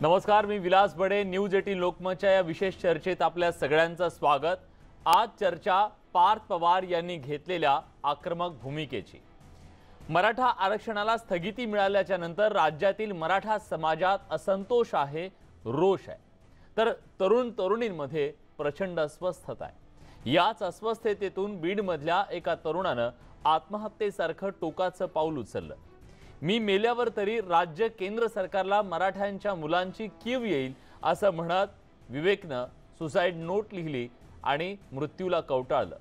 नमस्कार, मी विलास बडे. न्यूज 18 लोकमतच्या या विशेष चर्चेत आपल्या सगळ्यांचं स्वागत. आज चर्चा पार्थ पवार यांनी घेतलेल्या आक्रमक भूमिकेची. मराठा आरक्षणाला स्थगिती मिळाल्याच्या नंतर राज्यातील मराठा समाजात असंतोष आहे, रोष आहे, तर तरुण तरुणींमध्ये प्रचंड अस्वस्थता आहे. याच अस्वस्थतेतून बीडमधल्या एका तरुणानं आत्महत्येसारखं टोकाचं पाऊल उचललं. मी मेल्यावर तरी राज्य केंद्र सरकारला मराठ्यांच्या मुलांची कीव येईल असं म्हणत विवेकनं सुसाइड नोट लिहिली आणि मृत्यूला कवटाळलं.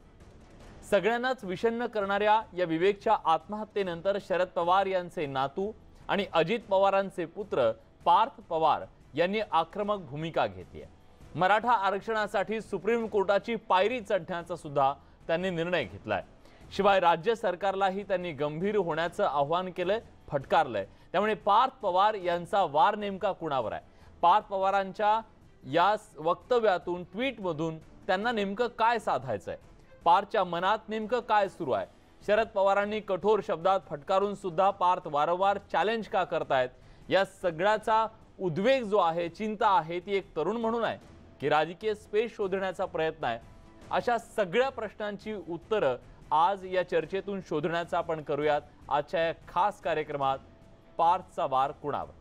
सगळ्यांनाच विषण्ण करणाऱ्या या विवेकच्या आत्महत्येनंतर शरद पवार यांचे नातू आणि अजित पवारांचे पुत्र पार्थ पवार यांनी आक्रमक भूमिका घेतली आहे. मराठा आरक्षणासाठी सुप्रीम कोर्टाची पायरी चढण्याचा सुद्धा त्यांनी निर्णय घेतलाय. शिवाय राज्य सरकारलाही त्यांनी गंभीर होण्याचं आव्हान केलंय, फटकारलंय. त्यामुळे पार्थ पवार यांचा वार नेमका कुणावर आहे? पार्थ पवारांच्या या वक्तव्यातून, ट्विटमधून त्यांना नेमकं काय साधायचंय? पार्थच्या मनात नेमकं काय सुरू आहे? शरद पवारांनी कठोर शब्दात फटकारून सुद्धा पार्थ वारंवार चॅलेंज का करतायत? या सगळ्याचा उद्वेग जो आहे, चिंता आहे, ती एक तरुण म्हणून आहे की राजकीय स्पेस शोधण्याचा प्रयत्न आहे? अशा सगळ्या प्रश्नांची उत्तरं आज या चर्चेतून शोधण्याचा आपण करूयात आजच्या या खास कार्यक्रमात. पार्थचा वार कुणावर?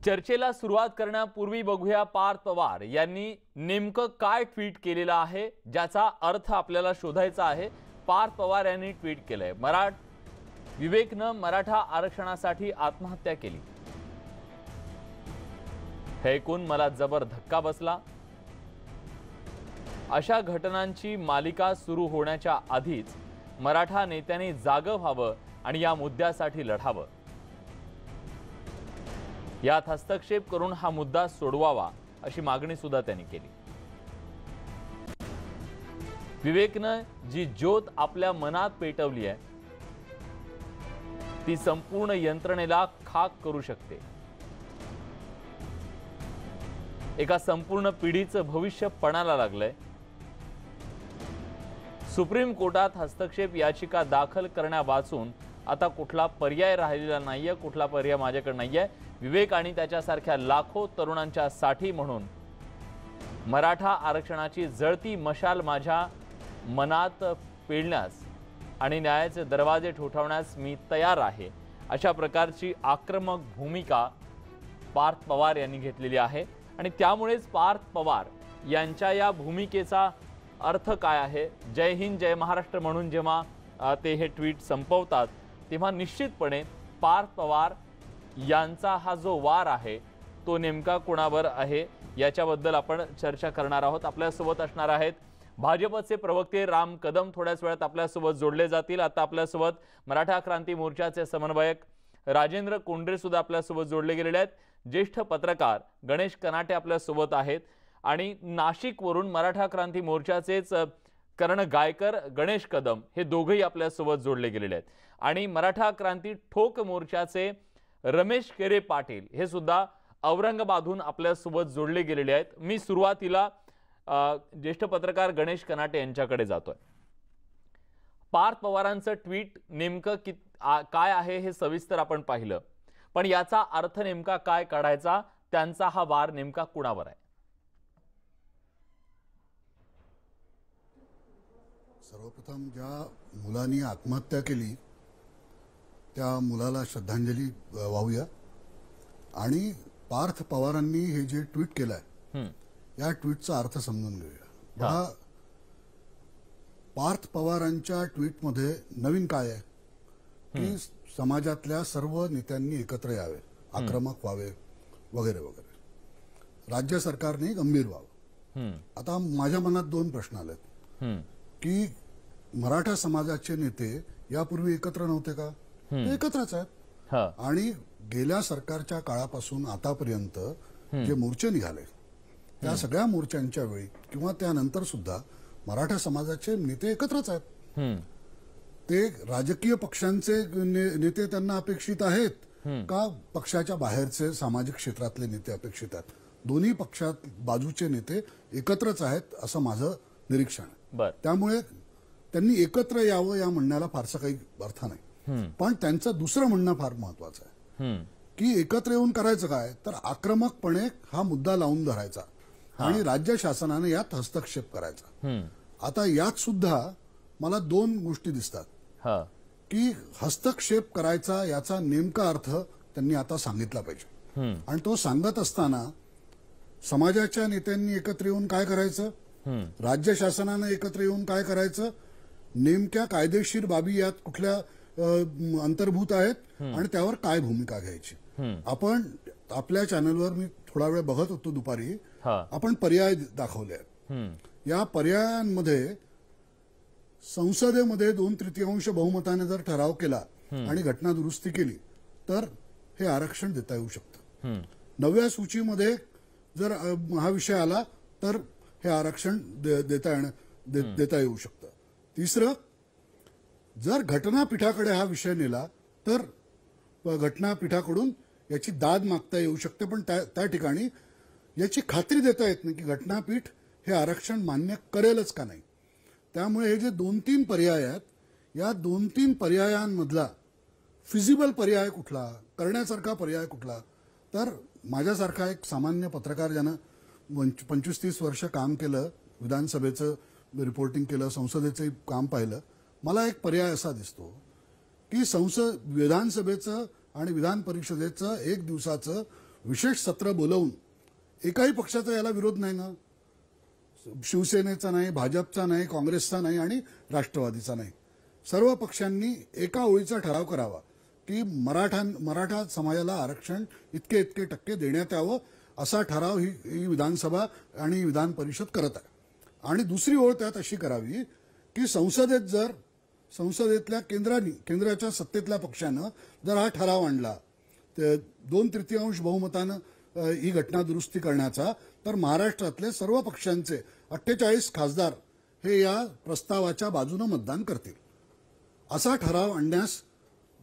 चर्चेला सुरुवात करण्यापूर्वी बघूया पार्थ पवार यांनी नेमकं काय ट्विट केलेलं आहे, ज्याचा अर्थ आपल्याला शोधायचा आहे. पार्थ पवार यांनी ट्विट केलंय, विवेकनं मराठा आरक्षणासाठी आत्महत्या केली. हे ऐकून मला जबर धक्का बसला. अशा घटनांची मालिका सुरू होण्याच्या आधीच मराठा नेत्यांनी जागं व्हावं आणि या मुद्द्यासाठी लढावं. यात हस्तक्षेप करून हा मुद्दा सोडवावा अशी मागणी सुद्धा त्यांनी केली. विवेकनं जी ज्योत आपल्या मनात पेटवली आहे ती संपूर्ण यंत्रणेला खाक करू शकते. एका संपूर्ण पिढीचं भविष्य पणाला लागलंय. सुप्रीम कोर्टात हस्तक्षेप याचिका दाखल करण्यावाचून आता कुठला पर्याय राहिलेला नाहीये, कुठला पर्याय माझ्याकडे नाहीये. विवेक आणि त्याच्यासारख्या लाखो तरुणांच्या साठी म्हणून मराठा आरक्षणाची जळती मशाल माझ्या मनात पेळण्यास आणि न्यायाचे दरवाजे ठोठावण्यास मी तयार आहे, अशा प्रकारची आक्रमक भूमिका पार्थ पवार यांनी घेतलेली आहे. आणि त्यामुळेच पार्थ पवार यांच्या या भूमिकेचा अर्थ काय आहे? जय हिंद जय महाराष्ट्र म्हणून जेव्हा ते हे ट्विट संपवतात तेव्हा निश्चितपणे पार्थ पवार यांचा हा जो वार आहे तो नेमका कोणावर आहे याच्याबद्दल आपण चर्चा करणार आहोत. आपल्यासोबत असणार आहेत भाजपचे प्रवक्ते राम कदम, थोड्याच वेळात आपल्यासोबत जोडले जातील. आता आपल्यासोबत मराठा क्रांती मोर्चाचे समन्वयक राजेंद्र कोंडरे सुद्धा आपल्यासोबत जोडले गेलेले आहेत. ज्येष्ठ पत्रकार गणेश कनाटे आपल्यासोबत आहेत आणि नाशिकवरून मराठा क्रांती मोर्चाचेच कर्ण गायकर, गणेश कदम हे दोघेही आपल्यासोबत जोडले गेलेले आहेत. आणि मराठा क्रांती ठोक मोर्चाचे रमेश केरे पाटील हे सुद्धा औरंगाबादहून आपल्यासोबत जोडले गेलेले आहेत. मी सुरुवातीला ज्येष्ठ पत्रकार गणेश कनाटे यांच्याकडे जातोय. पार्थ पवारांचं ट्विट नेमकं काय आहे हे सविस्तर आपण पाहिलं, पण याचा अर्थ नेमका काय काढायचा? त्यांचा हा वार नेमका कुणावर आहे? सर्वप्रथम ज्या मुलांनी आत्महत्या केली त्या मुलाला श्रद्धांजली वाहूया. आणि पार्थ पवारांनी हे जे ट्विट केलंय या ट्विटचा अर्थ समजून घेऊया. बघा, पार्थ पवारांच्या ट्विटमध्ये नवीन काय आहे की समाजातल्या सर्व नेत्यांनी एकत्र यावे, आक्रमक व्हावे, वगैरे वगैरे. राज्य सरकारने गंभीर व्हावं. आता माझ्या मनात दोन प्रश्न आलेत की मराठा समाजाचे नेते यापूर्वी एकत्र नव्हते का? ते एकत्रच आहेत. आणि गेल्या सरकारच्या काळापासून आतापर्यंत जे मोर्चे निघाले त्या सगळ्या मोर्चांच्या वेळी किंवा त्यानंतर सुद्धा मराठा समाजाचे नेते एकत्रच आहेत. ते राजकीय पक्षांचे नेते त्यांना अपेक्षित आहेत का पक्षाच्या बाहेरचे सामाजिक क्षेत्रातले नेते अपेक्षित आहेत? दोन्ही पक्षात बाजूचे नेते एकत्रच आहेत असं माझं निरीक्षण आहे. बर त्यामुळे त्यांनी एकत्र यावं या म्हणण्याला फारसा काही अर्थ नाही. पण त्यांचं दुसरं म्हणणं फार महत्वाचं आहे की एकत्र येऊन करायचं काय, तर आक्रमकपणे हा मुद्दा लावून धरायचा आणि राज्य शासनाने यात हस्तक्षेप करायचा. आता यात सुद्धा मला दोन गोष्टी दिसतात की हस्तक्षेप करायचा याचा नेमका अर्थ त्यांनी आता सांगितला पाहिजे. आणि तो सांगत असताना समाजाच्या नेत्यांनी एकत्र येऊन काय करायचं, राज्य शासनानं एकत्र येऊन काय करायचं, नेमक्या कायदेशीर बाबी यात कुठल्या अंतर्भूत आहेत आणि त्यावर काय भूमिका घ्यायची. आपण आपल्या चॅनलवर मी थोडा वेळ बघत होतो दुपारी, आपण पर्याय दाखवले आहेत. या पर्यायांमध्ये संसदेमध्ये 2/3 बहुमताने जर ठराव केला आणि घटना दुरुस्ती केली तर हे आरक्षण देता येऊ शकतं. 9व्या सूचीमध्ये जर हा विषय आला तर हे आरक्षण देता येऊ शकतं. तिसरं, जर घटनापीठाकडे हा विषय नेला तर घटनापीठाकडून याची दाद मागता येऊ शकते. पण त्या ठिकाणी याची खात्री देता येत नाही की घटनापीठ हे आरक्षण मान्य करेलच का नाही. त्यामुळे हे जे 2-3 पर्याय आहेत, या 2-3 पर्यायांमधला फिजिबल पर्याय कुठला, करण्यासारखा पर्याय कुठला, तर माझ्यासारखा एक सामान्य पत्रकार ज्यानं 25-30 वर्ष काम केलं, विधानसभेचं रिपोर्टिंग केलं, संसदेचं काम पाहिलं, मला एक पर्याय असा दिसतो की विधानसभेचं आणि विधान परिषदेचं 1 दिवसाचं विशेष सत्र बोलवून, एकाही पक्षाचा याला विरोध नाही ना, शिवसेनेचा नाही, भाजपचा नाही, काँग्रेसचा नाही आणि राष्ट्रवादीचा नाही, सर्व पक्षांनी एका ओळीचा ठराव करावा की मराठा समाजाला आरक्षण इतके टक्के देण्यात यावं, असा ठराव ही विधानसभा आणि विधान परिषद करत आहे. आणि दुसरी ओळ त्यात अशी करावी की संसदेतल्या केंद्राच्या सत्तेतल्या पक्षानं जर हा ठराव आणला 2/3 बहुमतानं ही घटना दुरुस्ती करण्याचा, तर महाराष्ट्रातले सर्व पक्षांचे 48 खासदार हे या प्रस्तावाच्या बाजूनं मतदान करतील. असा ठराव आणण्यास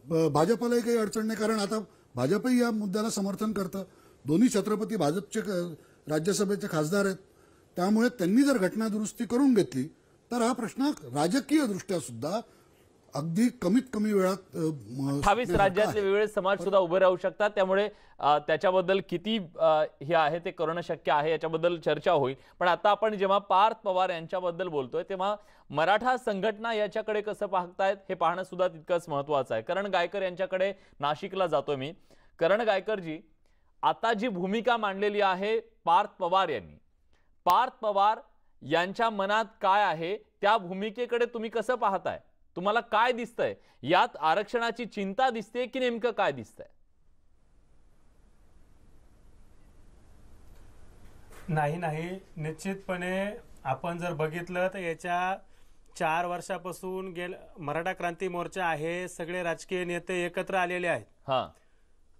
भाजपलाही काही अडचण नाही, कारण आता भाजपही या मुद्द्याला समर्थन करतं. दोन्ही छत्रपती भाजपचे राज्यसभेचे खासदार आहेत. त्यामुळे त्यांनी जर घटना दुरुस्ती करून घेतली तर हा प्रश्न राजकीय दृष्ट्या सुद्धा अगदी कमीत कमी वेळात 28 राज्यातले वेगवेगळे समाज सुद्धा उभे राहू शकतात. त्यामुळे त्याच्याबद्दल किती हे आहे ते करणं शक्य आहे याच्याबद्दल चर्चा होईल. पण आता आपण जेव्हा पार्थ पवार यांच्याबद्दल बोलतोय तेव्हा मराठा संघटना याच्याकडे कसं पाहतायत हे पाहणं सुद्धा तितकंच महत्वाचं आहे. करण गायकर यांच्याकडे नाशिकला जातोय मी. करण गायकरजी, आता जी भूमिका मांडलेली आहे पार्थ पवार यांनी, पार्थ पवार यांच्या मनात काय आहे त्या भूमिकेकडे तुम्ही कसं पाहताय? तुम्हाला काय दिसतंय? यात आरक्षणाची चिंता दिसते की नेमकं काय दिसतंय? नाही, निश्चितपणे आपण जर बघितलं तर याच्या 4 वर्षापासून मराठा क्रांती मोर्चा आहे, सगळे राजकीय नेते एकत्र आलेले आहेत.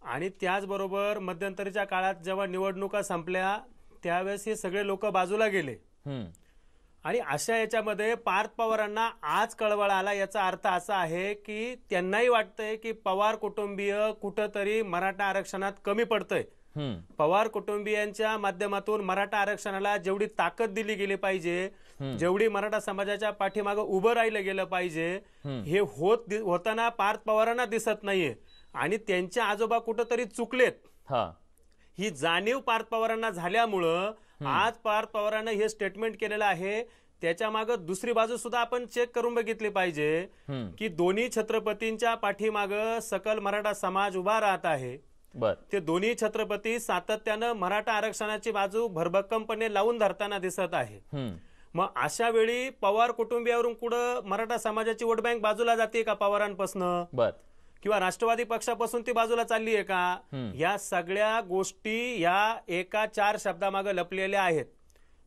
आणि त्याचबरोबर मध्यंतरीच्या काळात जेव्हा निवडणुका संपल्या त्यावेळेस हे सगळे लोक बाजूला गेले. आणि अशा याच्यामध्ये पार्थ पवारांना आज कळवळा आला. याचा अर्थ असा आहे की त्यांनाही वाटतंय की पवार कुटुंबीय कुठंतरी मराठा आरक्षणात कमी पडतंय. पवार कुटुंबियांच्या माध्यमातून मराठा आरक्षणाला जेवढी ताकद दिली गेली पाहिजे, जेवढी मराठा समाजाच्या पाठीमागे उभं राहिलं गेलं पाहिजे, हे होताना पार्थ पवारांना दिसत नाहीये. आणि त्यांचे आजोबा कुठंतरी चुकलेत ही जाणीव पार्थ पवारांना झाल्यामुळं आज पार्थ पवारांना हे स्टेटमेंट केलेलं आहे. त्याच्या मागे दुसरी बाजू सुद्धा आपण चेक करून बघितली पाहिजे की दोन्ही छत्रपतींच्या पाठीमागे सकल मराठा समाज उभा राहत आहे. ते दोन्ही छत्रपती सातत्यानं मराठा आरक्षणाची बाजू भरभक्कमपणे लावून धरताना दिसत आहे. मग अशा वेळी पवार कुटुंबियावरून कुठं मराठा समाजाची वोट बँक बाजूला जाते का पवारांपासून, किंवा राष्ट्रवादी पक्षापासून ती बाजूला चालली आहे का? या सगळ्या गोष्टी या एका 4 शब्दामागे लपलेल्या आहेत.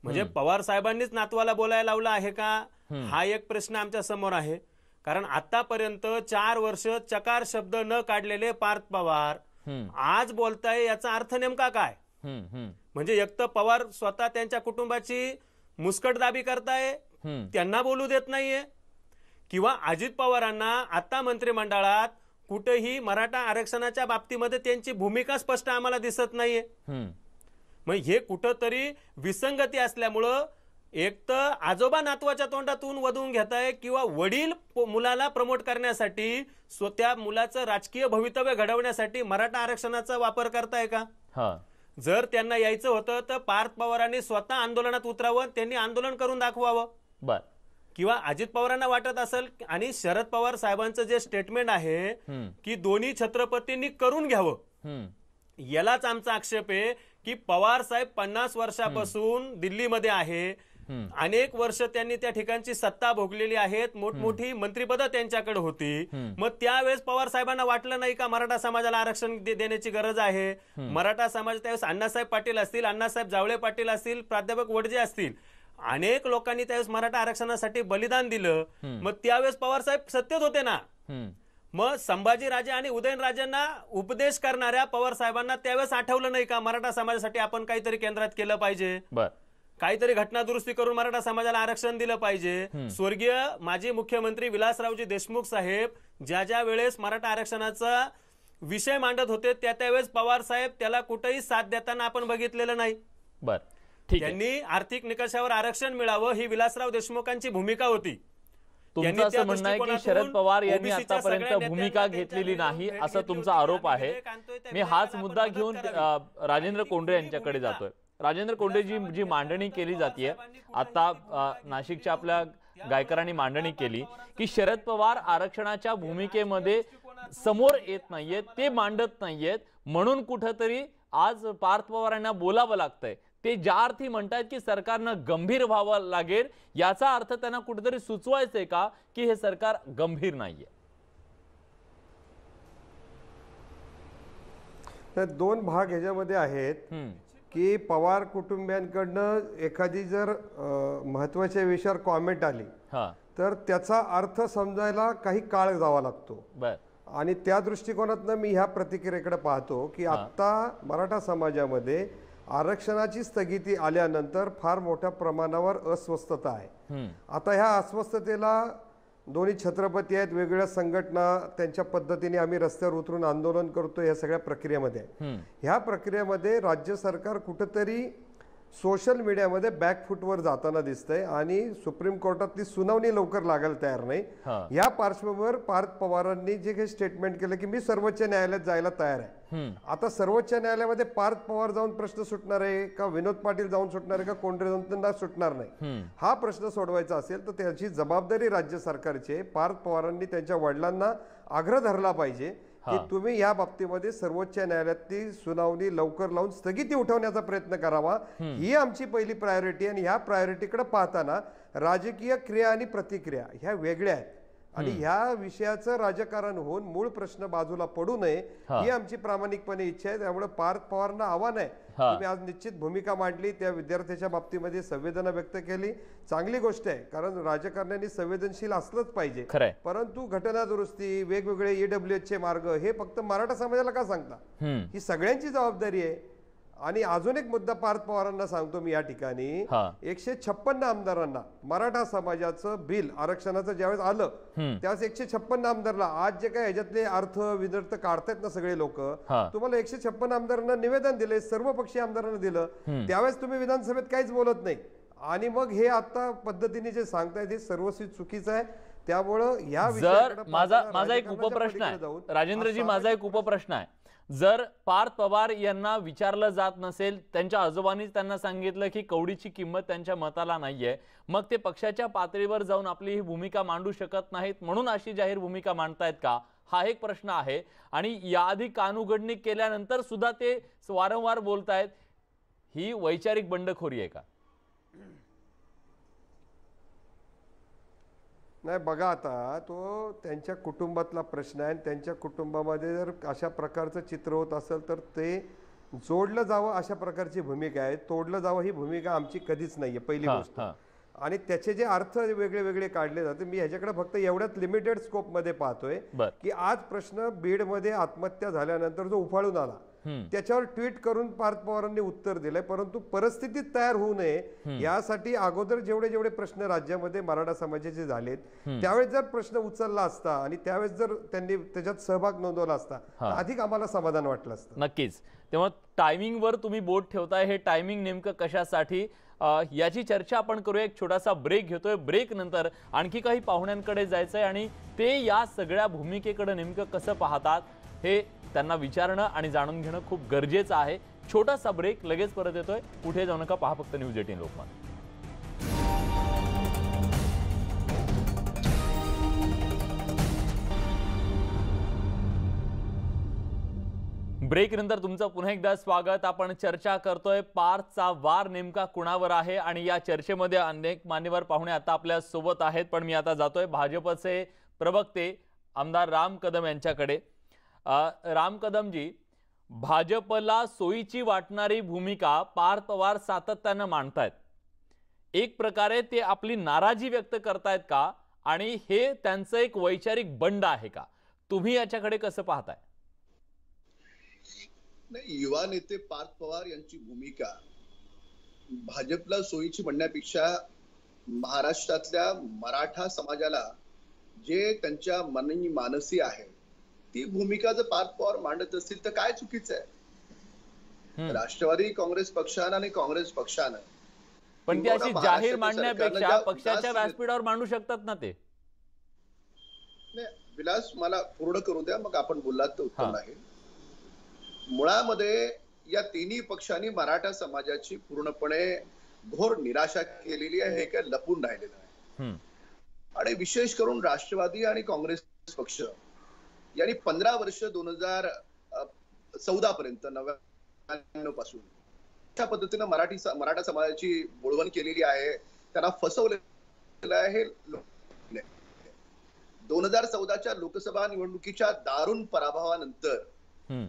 म्हणजे पवार साहेबांनीच नातवाला बोलायला लावला आहे का, हा एक प्रश्न आमच्या समोर आहे. कारण आतापर्यंत 4 वर्ष चकार शब्द न काढलेले पार्थ पवार आज बोलताय, याचा अर्थ नेमका काय? म्हणजे एक तर पवार स्वतः त्यांच्या कुटुंबाची मुस्कटदाबी करताय, त्यांना बोलू देत नाहीये, किंवा अजित पवारांना आता मंत्रिमंडळात कुठेही मराठा आरक्षणाच्या बाबतीमध्ये त्यांची भूमिका स्पष्ट आम्हाला दिसत नाहीये. मग हे कुठंतरी विसंगती असल्यामुळं एक तर आजोबा नातवाच्या तोंडातून वधवून घेताय किंवा वडील मुलाला प्रमोट करण्यासाठी स्वतः मुलाचं राजकीय भवितव्य घडवण्यासाठी मराठा आरक्षणाचा वापर करताय का? जर त्यांना यायचं होतं तर पार्थ पवारांनी स्वतः आंदोलनात उतरावं, त्यांनी आंदोलन करून दाखवावं. बर. किंवा अजित पवारांना वाटत असेल आणि शरद पवार साहेबांचं जे स्टेटमेंट आहे की दोन्ही छत्रपतींनी करून घ्यावं, यालाच आमचा आक्षेप आहे की पवार साहेब 50 वर्षापासून दिल्लीमध्ये आहे, अनेक वर्ष त्यांनी त्या ठिकाणची सत्ता भोगलेली आहेत, मोठमोठी मंत्रिपद त्यांच्याकडे होती. मग त्यावेळेस पवार साहेबांना वाटलं नाही का मराठा समाजाला आरक्षण देण्याची गरज आहे? मराठा समाज त्यावेळेस अण्णासाहेब पाटील असतील, अण्णासाहेब जावळे पाटील असतील, प्राध्यापक वडजे असतील, अनेक लोकांनी त्यावेळेस मराठा आरक्षणासाठी बलिदान दिलं. मग त्यावेळेस पवार साहेब सत्तेत होते ना. मग संभाजीराजे आणि उदयनराजेंना उपदेश करणाऱ्या पवार साहेबांना त्यावेळेस आठवलं नाही का मराठा समाजासाठी आपण काहीतरी केंद्रात केलं पाहिजे, काहीतरी घटना दुरुस्ती करून मराठा समाजाला आरक्षण दिलं पाहिजे? स्वर्गीय माजी मुख्यमंत्री विलासरावजी देशमुख साहेब ज्या वेळेस मराठा आरक्षणाचा विषय मांडत होते त्यावेळेस पवार साहेब त्याला कुठेही साथ देताना आपण बघितलेलं नाही. त्यांनी आर्थिक निकषावर आरक्षण मिळावं ही विलासराव देशमुखांची भूमिका होती. तुमचं असं म्हणणं आहे की शरद पवार यांनी आतापर्यंत भूमिका घेतलेली नाही असा तुमचा आरोप आहे. मी हाच मुद्दा घेऊन राजेंद्र कोंडे यांच्याकडे जातोय. राजेंद्र कोंडे जी मांडणी केली जाते आता नाशिकच्या आपल्या गायकरांनी मांडणी केली की शरद पवार आरक्षणाच्या भूमिकेमध्ये समोर येत नाहीयेत, ते मांडत नाहीयेत, म्हणून कुठंतरी आज पार्थ पवारांना बोलावं लागतंय. ते ज्या अर्थी म्हणतात की सरकारनं गंभीर व्हावं लागेल, याचा अर्थ त्यांना कुठेतरी सुचवायचंय का की हे सरकार गंभीर नाहीये? तर दोन भाग ह्याच्यामध्ये आहेत की पवार कुटुंबियांकडनं एखादी जर महत्वाच्या विषयावर कॉमेंट आली तर त्याचा अर्थ समजायला काही काळ जावा लागतो. आणि त्या दृष्टिकोनातनं मी ह्या प्रतिक्रियेकडे पाहतो की आता मराठा समाजामध्ये आरक्षणाची स्थगिती आल्यानंतर फार मोठ्या प्रमाणावर अस्वस्थता आहे. आता ह्या अस्वस्थतेला दोन्ही छत्रपती आहेत, वेगवेगळ्या संघटना त्यांच्या पद्धतीने आम्ही रस्त्यावर उतरून आंदोलन करतो या सगळ्या प्रक्रियेमध्ये. ह्या प्रक्रियेमध्ये राज्य सरकार कुठेतरी सोशल मीडियामध्ये बॅकफूटवर जाताना दिसतंय आणि सुप्रीम कोर्टातली सुनावणी लवकर लागायला तयार नाही. या पार्श्वभूमीवर पार्थ पवारांनी जे काही स्टेटमेंट केलं की मी सर्वोच्च न्यायालयात जायला तयार आहे. आता सर्वोच्च न्यायालयामध्ये पार्थ पवार जाऊन प्रश्न सुटणार आहे का विनोद पाटील जाऊन सुटणार आहे का कोंढरे जाऊन त्यांना सुटणार नाही? हा प्रश्न सोडवायचा असेल तर त्याची जबाबदारी राज्य सरकारची. पार्थ पवारांनी त्यांच्या वडिलांना आग्रह धरला पाहिजे की तुम्ही या बाबतीमध्ये सर्वोच्च न्यायालयातली सुनावणी लवकर लावून स्थगिती उठवण्याचा प्रयत्न करावा. ही आमची पहिली प्रायोरिटी. आणि ह्या प्रायोरिटीकडे पाहताना राजकीय क्रिया आणि प्रतिक्रिया ह्या वेगळ्या आहेत आणि ह्या विषयाचं राजकारण होऊन मूळ प्रश्न बाजूला पडू नये ही आमची प्रामाणिकपणे इच्छा आहे. त्यामुळे पार्थ पवारांना आव्हान आहे, तुम्ही आज निश्चित भूमिका मांडली, त्या विद्यार्थ्याच्या बाबतीमध्ये संवेदना व्यक्त केली, चांगली गोष्ट आहे, कारण राजकारण्यांनी संवेदनशील असलंच पाहिजे. परंतु घटना दुरुस्ती, वेगवेगळे ईडब्ल्यूएचचे मार्ग हे फक्त मराठा समाजाला का सांगता? ही सगळ्यांची जबाबदारी आहे. आणि अजून एक मुद्दा पार्थ पवारांना सांगतो मी या ठिकाणी, 156 आमदारांना मराठा समाजाचं बिल आरक्षणाचं ज्यावेळेस आलं त्यावेळेस 156 आमदारला आज जे काय ह्याच्यातले अर्थ विदर्थ काढतायत ना सगळे लोक, तुम्हाला 156 आमदारांना निवेदन दिले, सर्व पक्षीय आमदारांना दिलं, त्यावेळेस तुम्ही विधानसभेत काहीच बोलत नाही. आणि मग हे आता पद्धतीने जे सांगतायत हे सर्वस्वी चुकीचं आहे. त्यामुळं या माझा एक उपप्रश्न आहे राजेंद्रजी, माझा एक उपप्रश्न आहे. जर पार्थ पवार यांना विचारलं जात नसेल, त्यांच्या आजोबांनीच त्यांना सांगितलं की कवडीची किंमत त्यांच्या मताला नाहीये, मग ते पक्षाच्या पातळीवर जाऊन आपली ही भूमिका मांडू शकत नाहीत म्हणून अशी जाहीर भूमिका मांडतायत का? हा एक प्रश्न आहे. आणि याआधी कानउघडणी केल्यानंतर सुद्धा ते वारंवार बोलतायत, ही वैचारिक बंडखोरी आहे का? नाही, बघा आता तो त्यांच्या कुटुंबातला प्रश्न आहे. त्यांच्या कुटुंबामध्ये जर अशा प्रकारचं चित्र होत असेल तर ते जोडलं जावं अशा प्रकारची भूमिका आहे. तोडलं जावं ही भूमिका आमची कधीच नाहीये, पहिली गोष्ट. आणि त्याचे जे अर्थ वेगळे वेगळे काढले जाते, मी ह्याच्याकडे फक्त एवढ्याच लिमिटेड स्कोप मध्ये पाहतोय की आज प्रश्न बीडमध्ये आत्महत्या झाल्यानंतर जो उफाळून आला त्याच्यावर ट्विट करून पार्थ पवारांनी उत्तर दिलंय, परंतु परिस्थिती तयार होऊ नये यासाठी अगोदर जेवढे जेवढे प्रश्न राज्यामध्ये मराठा समाजाचे झालेत त्यावेळेस जर प्रश्न उचलला असता आणि त्यावेळेस जर त्यांनी त्याच्यात सहभाग नोंदवला असता तर अधिक आम्हाला समाधान वाटलं असतं. नक्कीच. तेव्हा टायमिंगवर तुम्ही बोट ठेवताय, हे टायमिंग नेमकं कशासाठी याची चर्चा आपण करूया. एक छोटासा ब्रेक घेतोय. ब्रेक नंतर आणखी काही पाहुण्यांकडे जायचंय आणि ते या सगळ्या भूमिकेकडे नेमकं कसं पाहतात हे त्यांना विचारणं आणि जाणून घेणं खूप गरजेचं आहे. छोटासा ब्रेक, लगेच परत येतोय. कुठे जाऊ नका, पहा फक्त न्यूज 18 लोकमत. ब्रेक नंतर तुमचं पुन्हा एकदा स्वागत. आपण चर्चा करतोय पार्थचा वार नेमका कुणावर आहे आणि या चर्चेमध्ये अनेक मान्यवर पाहुणे आता आपल्या सोबत आहेत. पण मी आता जातोय भाजपचे प्रवक्ते आमदार राम कदम यांच्याकडे. राम कदमजी, भाजपला सोयीची वाटणारी भूमिका पार्थ पवार सातत्यानं मांडतायत. एक प्रकारे ते आपली नाराजी व्यक्त करतायत का आणि हे त्यांचं एक वैचारिक बंड आहे का? तुम्ही याच्याकडे कसं पाहताय? नाही, युवा नेते पार्थ पवार यांची भूमिका भाजपला सोयीची म्हणण्यापेक्षा महाराष्ट्रातल्या मराठा समाजाला जे त्यांच्या मनी मानसी आहे ती भूमिका जर पार्थ पवार मांडत असतील तर काय चुकीचं आहे? राष्ट्रवादी काँग्रेस पक्षानं आणि काँग्रेस पक्षानं पण ती अशी जाहीर मांडण्यापेक्षा पक्षाच्या व्यासपीठावर मांडू शकतात ना ते. विलास, मला पूर्ण करू द्या, मग आपण बोललात तर उत्तम आहे. मुळामध्ये या तिन्ही पक्षांनी मराठा समाजाची पूर्णपणे घोर निराशा केलेली आहे. हे काय लपून राहिलेलं आहे. आणि विशेष करून राष्ट्रवादी आणि काँग्रेस पक्ष यांनी 15 वर्ष 2014 पर्यंत 99 पासून अशा पद्धतीनं मराठा समाजाची बोळवण केलेली आहे, त्यांना फसवलेलं आहे. 2014च्या लोकसभा निवडणुकीच्या दारुण पराभवानंतर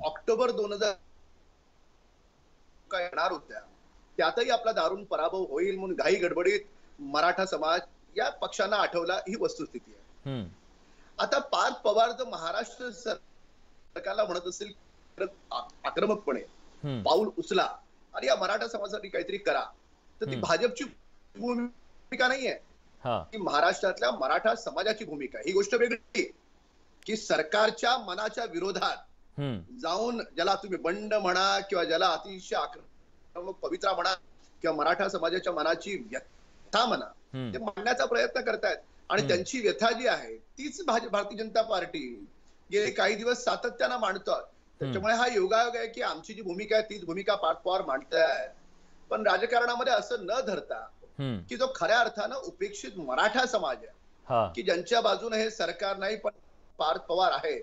ऑक्टोबर 2000 काय येणार होत्या त्यातही आपला दारुण पराभव होईल म्हणून घाई गडबडीत मराठा समाज या पक्षांना आठवला, ही वस्तुस्थिती आहे. आता पार्थ पवार जर महाराष्ट्र सरकारला म्हणत असेल आक्रमकपणे पाऊल उचला आणि या मराठा समाजासाठी काहीतरी करा, तर ती भाजपची भूमिका नाहीये, ती महाराष्ट्रातल्या मराठा समाजाची भूमिका. ही गोष्ट वेगळी की सरकारच्या मनाच्या विरोधात जाऊन ज्याला तुम्ही बंड म्हणा किंवा ज्याला अतिशय आक्रमक पवित्रा म्हणा किंवा मराठा समाजाच्या मनाची व्यथा म्हणा, ते मांडण्याचा प्रयत्न करतायत. आणि त्यांची व्यथा जी आहे तीच भारतीय जनता पार्टी गेले काही दिवस सातत्यानं मांडतात. त्याच्यामुळे हा योगायोग आहे की आमची जी भूमिका आहे तीच भूमिका पार्थ पवार मांडताय. पण राजकारणामध्ये असं न धरता की जो खऱ्या अर्थानं उपेक्षित मराठा समाज आहे की ज्यांच्या बाजूने हे सरकार नाही पण पार्थ पवार आहे,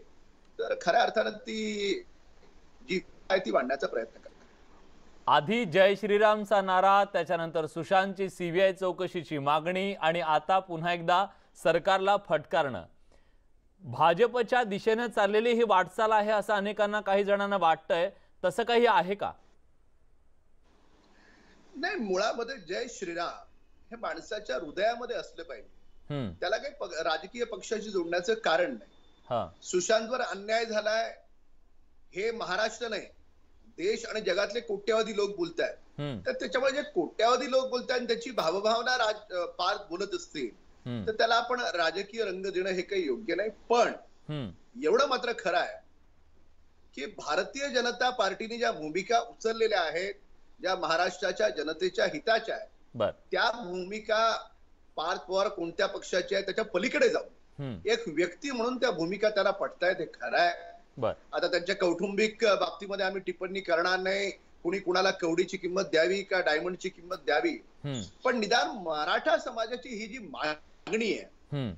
तर खऱ्या अर्थानं ती जी आहे ती मांडण्याचा प्रयत्न करतात. आधी जय श्रीरामचा नारा, त्याच्यानंतर सुशांतची सीबीआय चौकशीची मागणी आणि आता पुन्हा एकदा सरकारला फटकारणं. भाजपच्या दिशेने चाललेली ही वाटचाल आहे असं अनेकांना, काही जणांना वाटतंय. तसं काही आहे का? नाही, मुळामध्ये जय श्रीराम हे माणसाच्या हृदयामध्ये असलं पाहिजे. त्याला काही राजकीय पक्षाशी जोडण्याचं कारण नाही. सुशांतवर अन्याय झालाय हे महाराष्ट्र नाही, देश आणि जगातले कोट्यावधी लोक बोलतायत. तर त्याच्यामुळे जे कोट्यावधी लोक बोलतायत त्याची भावभावना पार्थ बोलत असतील तर त्याला आपण राजकीय रंग देणं हे काही योग्य नाही. पण एवढं मात्र खरं आहे की भारतीय जनता पार्टीने ज्या भूमिका उचललेल्या आहेत, ज्या महाराष्ट्राच्या जनतेच्या हिताच्या आहेत, त्या भूमिका पार्थ पवार कोणत्या पक्षाची आहे त्याच्या पलीकडे जाऊन एक व्यक्ती म्हणून त्या भूमिका त्याला पटतायत, हे खरं आहे. आता त्यांच्या कौटुंबिक बाबतीमध्ये आम्ही टिप्पणी करणार नाही, कुणी कुणाला कवडीची किंमत द्यावी का डायमंडची किंमत द्यावी, पण निदान मराठा समाजाची ही जी मागणी आहे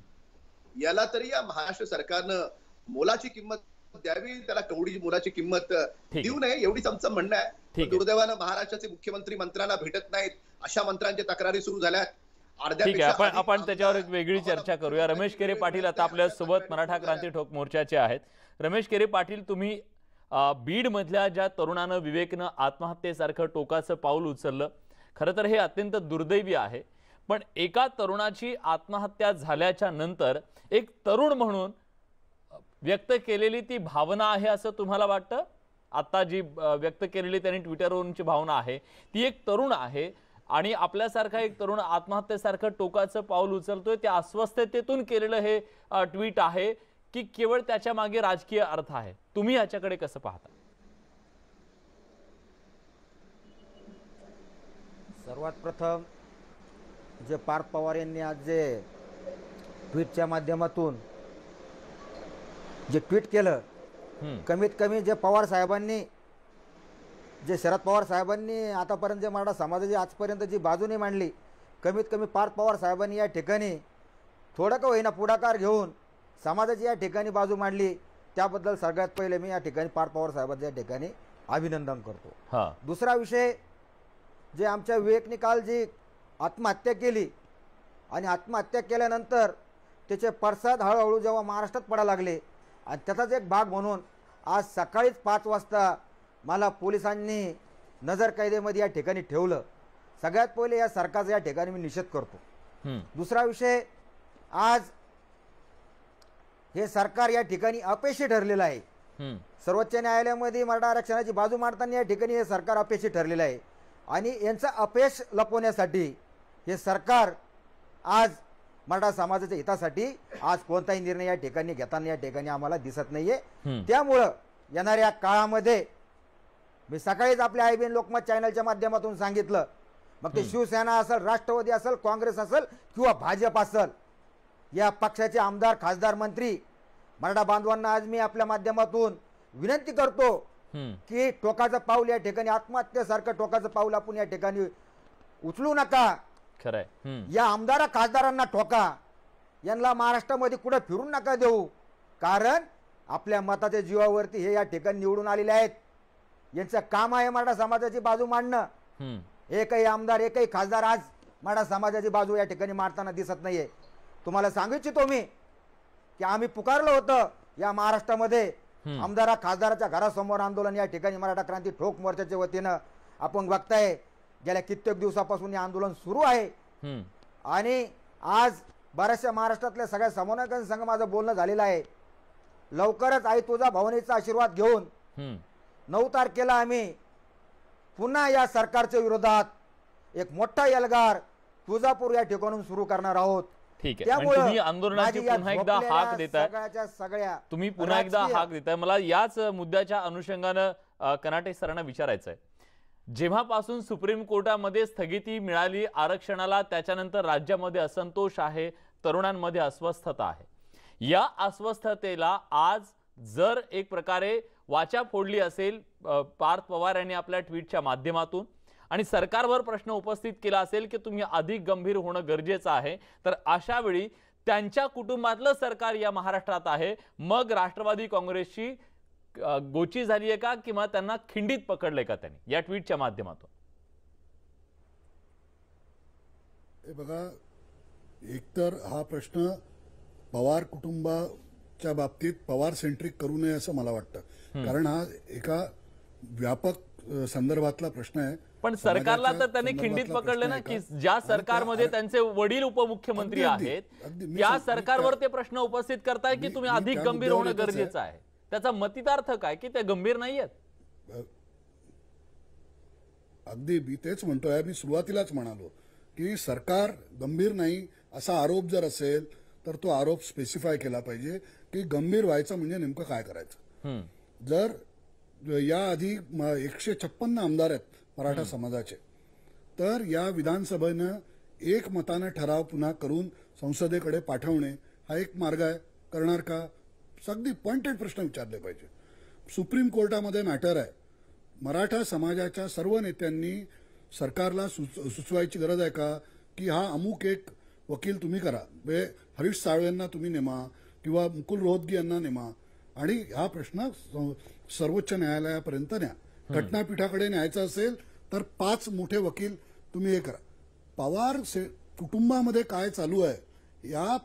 याला तरी या महाराष्ट्र सरकारनं मोलाची किंमत द्यावी, त्याला कवडीची मोलाची किंमत देऊ नये, एवढीच आमचं म्हणणं आहे. दुर्दैवानं महाराष्ट्राचे मुख्यमंत्री मंत्र्यांना भेटत नाहीत, अशा मंत्र्यांच्या तक्रारी सुरू झाल्यात. ठीक आहे, आपण त्याच्यावर एक वेगळी चर्चा करूया. रमेश केरे पाटील आता आपल्या सोबत मराठा क्रांती ठोक मोर्चाचे आहेत. रमेश केरे पाटील, तुम्ही बीड मधल्या ज्या तरुणानं विवेकनं आत्महत्येसारखं टोकाचं पाऊल उचललं, खरं तर हे अत्यंत दुर्दैवी आहे. पण एका तरुणाची आत्महत्या झाल्याच्या नंतर एक तरुण म्हणून व्यक्त केलेली ती भावना आहे असं तुम्हाला वाटतं? आता जी व्यक्त केलेली त्यांनी ट्विटरवरूनची भावना आहे ती एक तरुण आहे आणि आपल्यासारखा एक तरुण आत्महत्येसारखं टोकाचं पाऊल उचलतोय, त्या अस्वस्थतेतून केलेलं हे ट्विट आहे की केवळ त्याच्या मागे राजकीय अर्थ आहे? तुम्ही याच्याकडे कसं पाहता? सर्वात प्रथम जे पार्थ पवार यांनी आज जे ट्विटच्या माध्यमातून जे ट्विट केलं, कमीत कमी जे पवार साहेबांनी, जे शरद पवार साहेबांनी आतापर्यंत जे मराठा समाजाची आजपर्यंत जी बाजूने मांडली, कमीत कमी पार्थ पवार साहेबांनी या ठिकाणी थोडं का होईना पुढाकार घेऊन समाजाची या ठिकाणी बाजू मांडली, त्याबद्दल सगळ्यात पहिले मी या ठिकाणी पार्थ पवार साहेबांचं या ठिकाणी अभिनंदन करतो. दुसरा विषय, जे आमच्या विवेकने काल जी आत्महत्या केली आणि आत्महत्या केल्यानंतर त्याचे पडसाद हळूहळू जेव्हा महाराष्ट्रात पडायला लागले आणि त्याचाच एक भाग म्हणून आज सकाळीच 5 वाजता मला पोलिसांनी नजर कैदेमध्ये या ठिकाणी ठेवलं. सगळ्यात पहिले या सरकारचा या ठिकाणी मी निषेध करतो. दुसरा विषय, आज हे सरकार या ठिकाणी अपयशी ठरलेलं आहे. सर्वोच्च न्यायालयामध्ये मराठा आरक्षणाची बाजू मांडताना या ठिकाणी हे सरकार अपयशी ठरलेलं आहे आणि यांचं अपयश लपवण्यासाठी हे सरकार आज मराठा समाजाच्या हितासाठी आज कोणताही निर्णय या ठिकाणी घेताना या ठिकाणी आम्हाला दिसत नाहीये. त्यामुळं येणाऱ्या काळामध्ये मी सकाळीच आपल्या IBN लोकमत चॅनलच्या माध्यमातून सांगितलं, मग ते शिवसेना असेल, राष्ट्रवादी असेल, काँग्रेस असेल किंवा भाजप असेल, या पक्षाचे आमदार, खासदार, मंत्री, मराठा बांधवांना आज मी आपल्या माध्यमातून विनंती करतो की टोकाचं पाऊल या ठिकाणी, आत्महत्येसारखं टोकाचं पाऊल आपण या ठिकाणी उचलू नका. खरंय, या आमदार खासदारांना ठोका, यांना महाराष्ट्रामध्ये कुठे फिरून नका देऊ, कारण आपल्या मताच्या जीवावरती हे या ठिकाणी निवडून आलेले आहेत. यांचं काम आहे मराठा समाजाची बाजू मांडणं. एकही आमदार, एकही खासदार आज मराठा समाजाची बाजू या ठिकाणी मांडताना दिसत नाहीये. तुम्हाला सांगू इच्छितो मी की आम्ही पुकारलं होतं या महाराष्ट्रामध्ये आमदारा खासदाराच्या घरासमोर आंदोलन या ठिकाणी मराठा क्रांती ठोक मोर्चाच्या वतीनं आपण बघताय गेल्या कित्येक दिवसापासून हे आंदोलन सुरू आहे. आणि आज बऱ्याचशा महाराष्ट्रातल्या सगळ्या समन्वयकांसंग माझं बोलणं झालेलं आहे. लवकरच आई तुझा भवानीचा आशीर्वाद घेऊन 9 तारखेला आम्ही पुन्हा या सरकारच्या विरोधात एक मोठा एल्गार तुळजापूर या ठिकाणून सुरू करणार आहोत. ठीक आहे, तुम्ही आंदोलनाची पुन्हा एकदा हाक देताय, तुम्ही पुन्हा एकदा हाक देताय. मला याच मुद्द्याच्या अनुषंगानं कनाटे सरांना विचारायचं आहे, जेव्हापासून सुप्रीम कोर्टामध्ये स्थगिती मिळाली आरक्षणाला, त्याच्यानंतर राज्यामध्ये असंतोष आहे, तरुणांमध्ये अस्वस्थता आहे. या अस्वस्थतेला आज जर एक प्रकारे वाचा फोडली असेल पार्थ पवार यांनी आपल्या ट्विटच्या माध्यमातून आणि सरकारवर प्रश्न उपस्थित केला असेल की तुम्ही अधिक गंभीर होणं गरजेचं आहे, तर अशा वेळी त्यांच्या कुटुंबातलं सरकार या महाराष्ट्रात आहे, मग राष्ट्रवादी काँग्रेसची गोची झाली आहे का किंवा त्यांना खिंडीत पकडलंय का त्यांनी या ट्विटच्या माध्यमातून? हे बघा, एकतर हा प्रश्न पवार कुटुंबाच्या बाबतीत पवार सेंट्रिक करू नये असं मला वाटतं, कारण हा एका व्यापक संदर्भातला प्रश्न आहे. पण सरकारला तर त्यांनी खिंडीत पकडले ना, की ज्या सरकारमध्ये त्यांचे वडील उपमुख्यमंत्री आहेत त्या सरकारवर ते प्रश्न उपस्थित करताय की तुम्ही अधिक गंभीर होणं गरजेचं आहे. त्याचा मतितार्थ काय की ते गंभीर नाहीयेत? अगदी मी तेच म्हणतोय, मी सुरुवातीलाच म्हणालो की सरकार गंभीर नाही असा आरोप जर असेल तर तो आरोप स्पेसिफाय केला पाहिजे की गंभीर व्हायचं म्हणजे नेमकं काय करायचं. जर याआधी 156 आमदार आहेत मराठा समाजाचे, तर या विधानसभेनं एकमतानं ठराव पुन्हा करून संसदेकडे पाठवणे हा एक मार्ग आहे. करणार का? अगदी पॉइंटेड प्रश्न विचारले पाहिजे. सुप्रीम कोर्टामध्ये मॅटर आहे. मराठा समाजाच्या सर्व नेत्यांनी सरकारला सुचवायची गरज आहे का की हा अमुक एक वकील तुम्ही करा, हरीश साळवेंना तुम्ही नेमा किंवा मुकुल रोहतगी यांना नेमा आणि हा प्रश्न सर्वोच्च न्यायालयापर्यंत न्या. घटनापीठाकडे न्यायचं असेल तर 5 मोठे वकील तुम्ही हे करा. पवार कुटुंबामध्ये काय चालू आहे या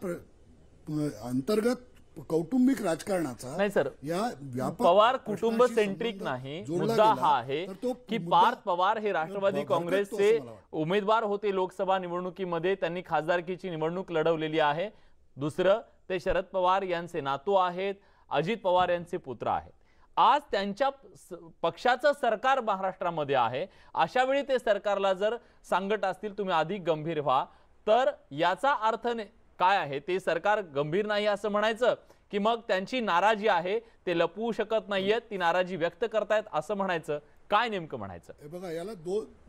अंतर्गत कौटुंबिक राजकारणाचा नाही सर, या व्यापक पवार कुटुंब सेंट्रिक नाही. मुद्दा हा आहे की पार्थ पवार हे राष्ट्रवादी काँग्रेसचे उमेदवार होते लोकसभा निवडणुकीमध्ये, त्यांनी खासदारकीची निवडणूक लढवलेली आहे. दुसरं, ते शरद पवार यांचे नातू आहेत, अजित पवार यांचे पुत्र आहेत. आज त्यांच्या पक्षाचं सरकार महाराष्ट्रामध्ये आहे, अशा वेळी ते सरकारला जर सांगत असतील तुम्ही अधिक गंभीर व्हा, तर याचा अर्थ काय आहे? ते सरकार गंभीर नाही असं म्हणायचं की मग त्यांची नाराजी आहे ते लपवू शकत नाहीयेत, ती नाराजी व्यक्त करतायत असं म्हणायचं? काय नेमकं म्हणायचं? हे बघा, याला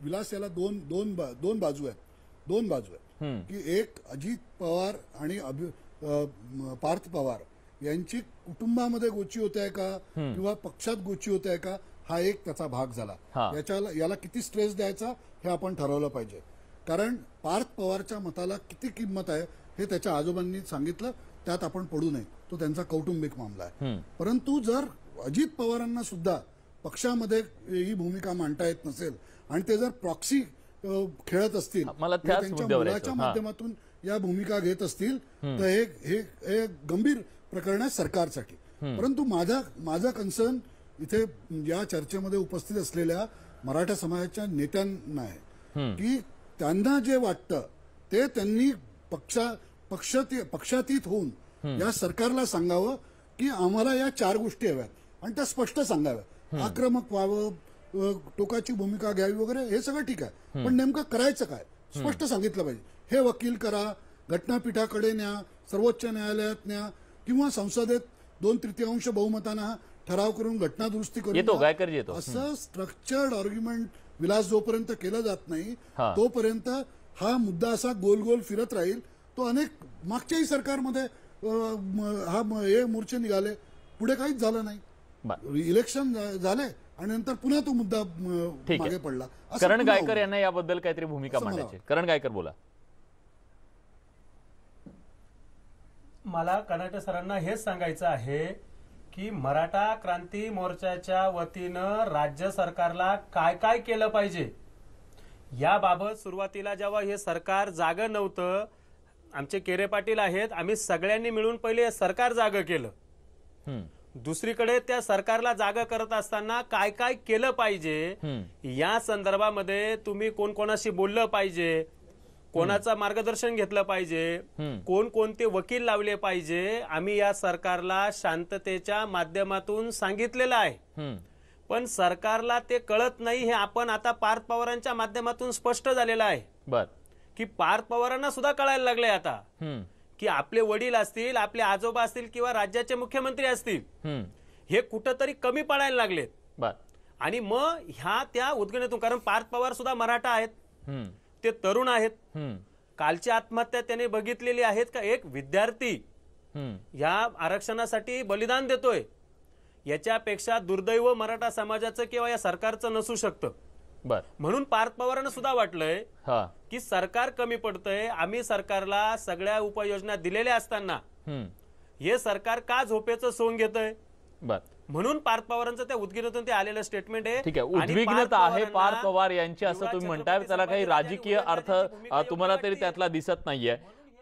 विलास, याला दोन बाजू आहेत की एक अजित पवार आणि पार्थ पवार यांची कुटुंबामध्ये गोची होत आहे का किंवा पक्षात गोची होत आहे का, हा एक त्याचा भाग झाला. याला किती स्ट्रेस द्यायचा हे आपण ठरवलं पाहिजे. कारण पार्थ पवारच्या मताला किती किंमत आहे हे त्याच्या आजोबांनी सांगितलं, त्यात आपण पडू नये, तो त्यांचा कौटुंबिक मामला आहे. परंतु जर अजित पवारांना सुद्धा पक्षामध्ये ही भूमिका मांडता येत नसेल आणि ते जर प्रॉक्सी खेळत असतील, त्यांच्या मुलाच्या माध्यमातून या भूमिका घेत असतील, तर हे गंभीर प्रकरण आहे सरकारसाठी. परंतु माझा कन्सर्न इथे या चर्चेमध्ये उपस्थित असलेल्या मराठा समाजाच्या नेत्यांना आहे की त्यांना जे वाटतं ते त्यांनी पक्षातीत होऊन या सरकारला सांगावं की आम्हाला या 4 गोष्टी हव्यात आणि त्या स्पष्ट सांगाव्या. आक्रमक व्हावं, टोकाची भूमिका घ्यावी वगैरे हे सगळं ठीक आहे, पण नेमकं करायचं काय स्पष्ट सांगितलं पाहिजे. हे वकील करा, घटनापीठाकडे न्या, सर्वोच्च न्यायालयात न्या किंवा संसदेत 2/3 बहुमतानं ठराव करून घटना दुरुस्ती करून, असं स्ट्रक्चर्ड आर्ग्युमेंट विलास जोपर्यंत केलं जात नाही तोपर्यंत हा मुद्दा असा गोल गोल फिरत राहील. तो अनेक मागच्याही सरकारमध्ये हे मोर्चे निघाले, पुढे काहीच झालं नाही. इलेक्शन झाले आणि नंतर पुन्हा तो मुद्दा मागे पडला. करण गायकर यांना याबद्दल काहीतरी भूमिका मांडायची. करण गायकर बोला. मला कर्नाटक सरांना हेच सांगायचं आहे की मराठा क्रांती मोर्चाच्या वतीनं राज्य सरकारला काय काय केलं पाहिजे याबाबत सुरुवातीला जेव्हा हे सरकार जागं नव्हतं, आमचे केरे पाटील आहेत, आम्ही सगळ्यांनी मिळून पहिले सरकार जागं केलं. दुसरीकडे त्या सरकारला जागा करत असताना काय काय केलं पाहिजे या संदर्भामध्ये तुम्ही कोणाशी बोललं पाहिजे, कोणाचं मार्गदर्शन घेतलं पाहिजे, कोणते वकील लावले पाहिजे, आम्ही या सरकारला शांततेच्या माध्यमातून सांगितलेलं आहे. पण सरकारला ते कळत नाही हे आपण आता पार्थ पवारांच्या माध्यमातून स्पष्ट झालेलं आहे की पार्थ पवारांना सुद्धा कळायला लागले आता की आपले वडील असतील, आपले आजोबा असतील किंवा राज्याचे मुख्यमंत्री असतील, हे कुठंतरी कमी पडायला लागलेत. आणि मग ह्या त्या उद्गणीतून, कारण पार्थ पवार सुद्धा मराठा आहेत, ते तरुण आहेत, कालची आत्महत्या त्याने बघितलेली आहेत का एक विद्यार्थी या आरक्षणासाठी बलिदान देतोय, याच्यापेक्षा दुर्दैव मराठा समाजाचं किंवा या सरकारचं नसू शकतं. म्हणून पार्थ पवारांना सुद्धा वाटलंय की सरकार कमी पडतंय, आम्ही सरकारला सगळ्या उपाययोजना दिलेल्या असताना हे सरकार का झोपेचं सोंग घेतंय. म्हणून पार्थ पवारांचं त्या उद्गीरतून ते आलेलं स्टेटमेंट आहे. ठीक आहे, उद्विग्नता आहे पार्थ पवार यांची असं तुम्ही म्हणताय, त्याला काही राजकीय अर्थ तुम्हाला तरी त्यातला दिसत नाहीये.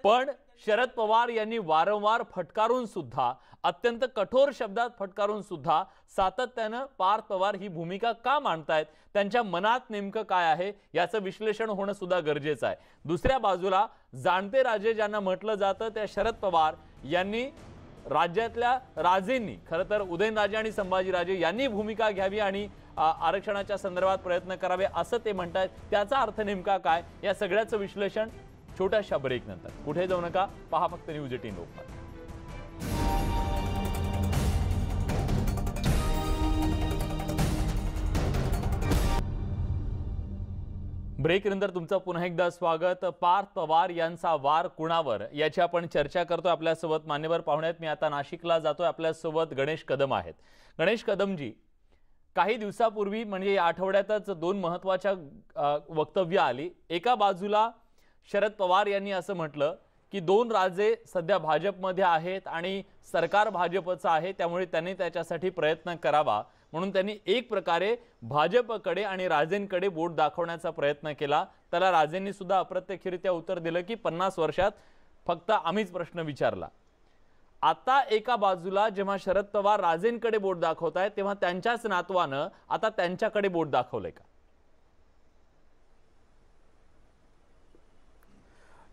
पण शरद पवार यांनी वारंवार फटकारून सुद्धा, अत्यंत कठोर शब्दात फटकारून सुद्धा सातत्यानं पार्थ पवार ही भूमिका का मांडतायत, त्यांच्या मनात नेमकं काय आहे याचं विश्लेषण होणं सुद्धा गरजेचं आहे. दुसऱ्या बाजूला जाणते राजे ज्यांना म्हटलं जातं त्या शरद पवार यांनी राज्यातल्या राजेंनी, खरं तर उदयनराजे आणि संभाजीराजे यांनी भूमिका घ्यावी आणि आरक्षणाच्या संदर्भात प्रयत्न करावे असं ते म्हणतात. त्याचा अर्थ नेमका काय, या सगळ्याचं विश्लेषण छोट्याशा ब्रेक नंतर. कुठे जाऊ नका, पहा फक्त न्यूज 18 लोकमत. ब्रेक नंतर तुमचं पुन्हा एकदा स्वागत. पार्थ पवार यांचा वार कुणावर याची आपण चर्चा करतो. आपल्यासोबत मान्यवर पाहुणे आहेत. मी आता नाशिकला जातोय, आपल्यासोबत गणेश कदम आहेत. गणेश कदमजी, काही दिवसापूर्वी म्हणजे या आठवड्यातच 2 महत्त्वाच्या वक्तव्य आली. एका बाजूला शरद पवार यांनी असं म्हटलं की 2 राजे सध्या भाजपमध्ये आहेत आणि सरकार भाजपचं आहे, त्यामुळे त्यांनी त्याच्यासाठी प्रयत्न करावा, म्हणून त्यांनी एक प्रकारे भाजपकडे आणि राजेंकडे बोट दाखवण्याचा प्रयत्न केला. त्याला राजेंनी सुद्धा अप्रत्यक्षरित्या उत्तर दिलं की 50 वर्षात फक्त आम्हीच प्रश्न विचारला. आता एका बाजूला जेव्हा शरद पवार राजेंकडे बोट दाखवतायत तेव्हा त्यांच्याच नातवानं आता त्यांच्याकडे बोट दाखवलंय का?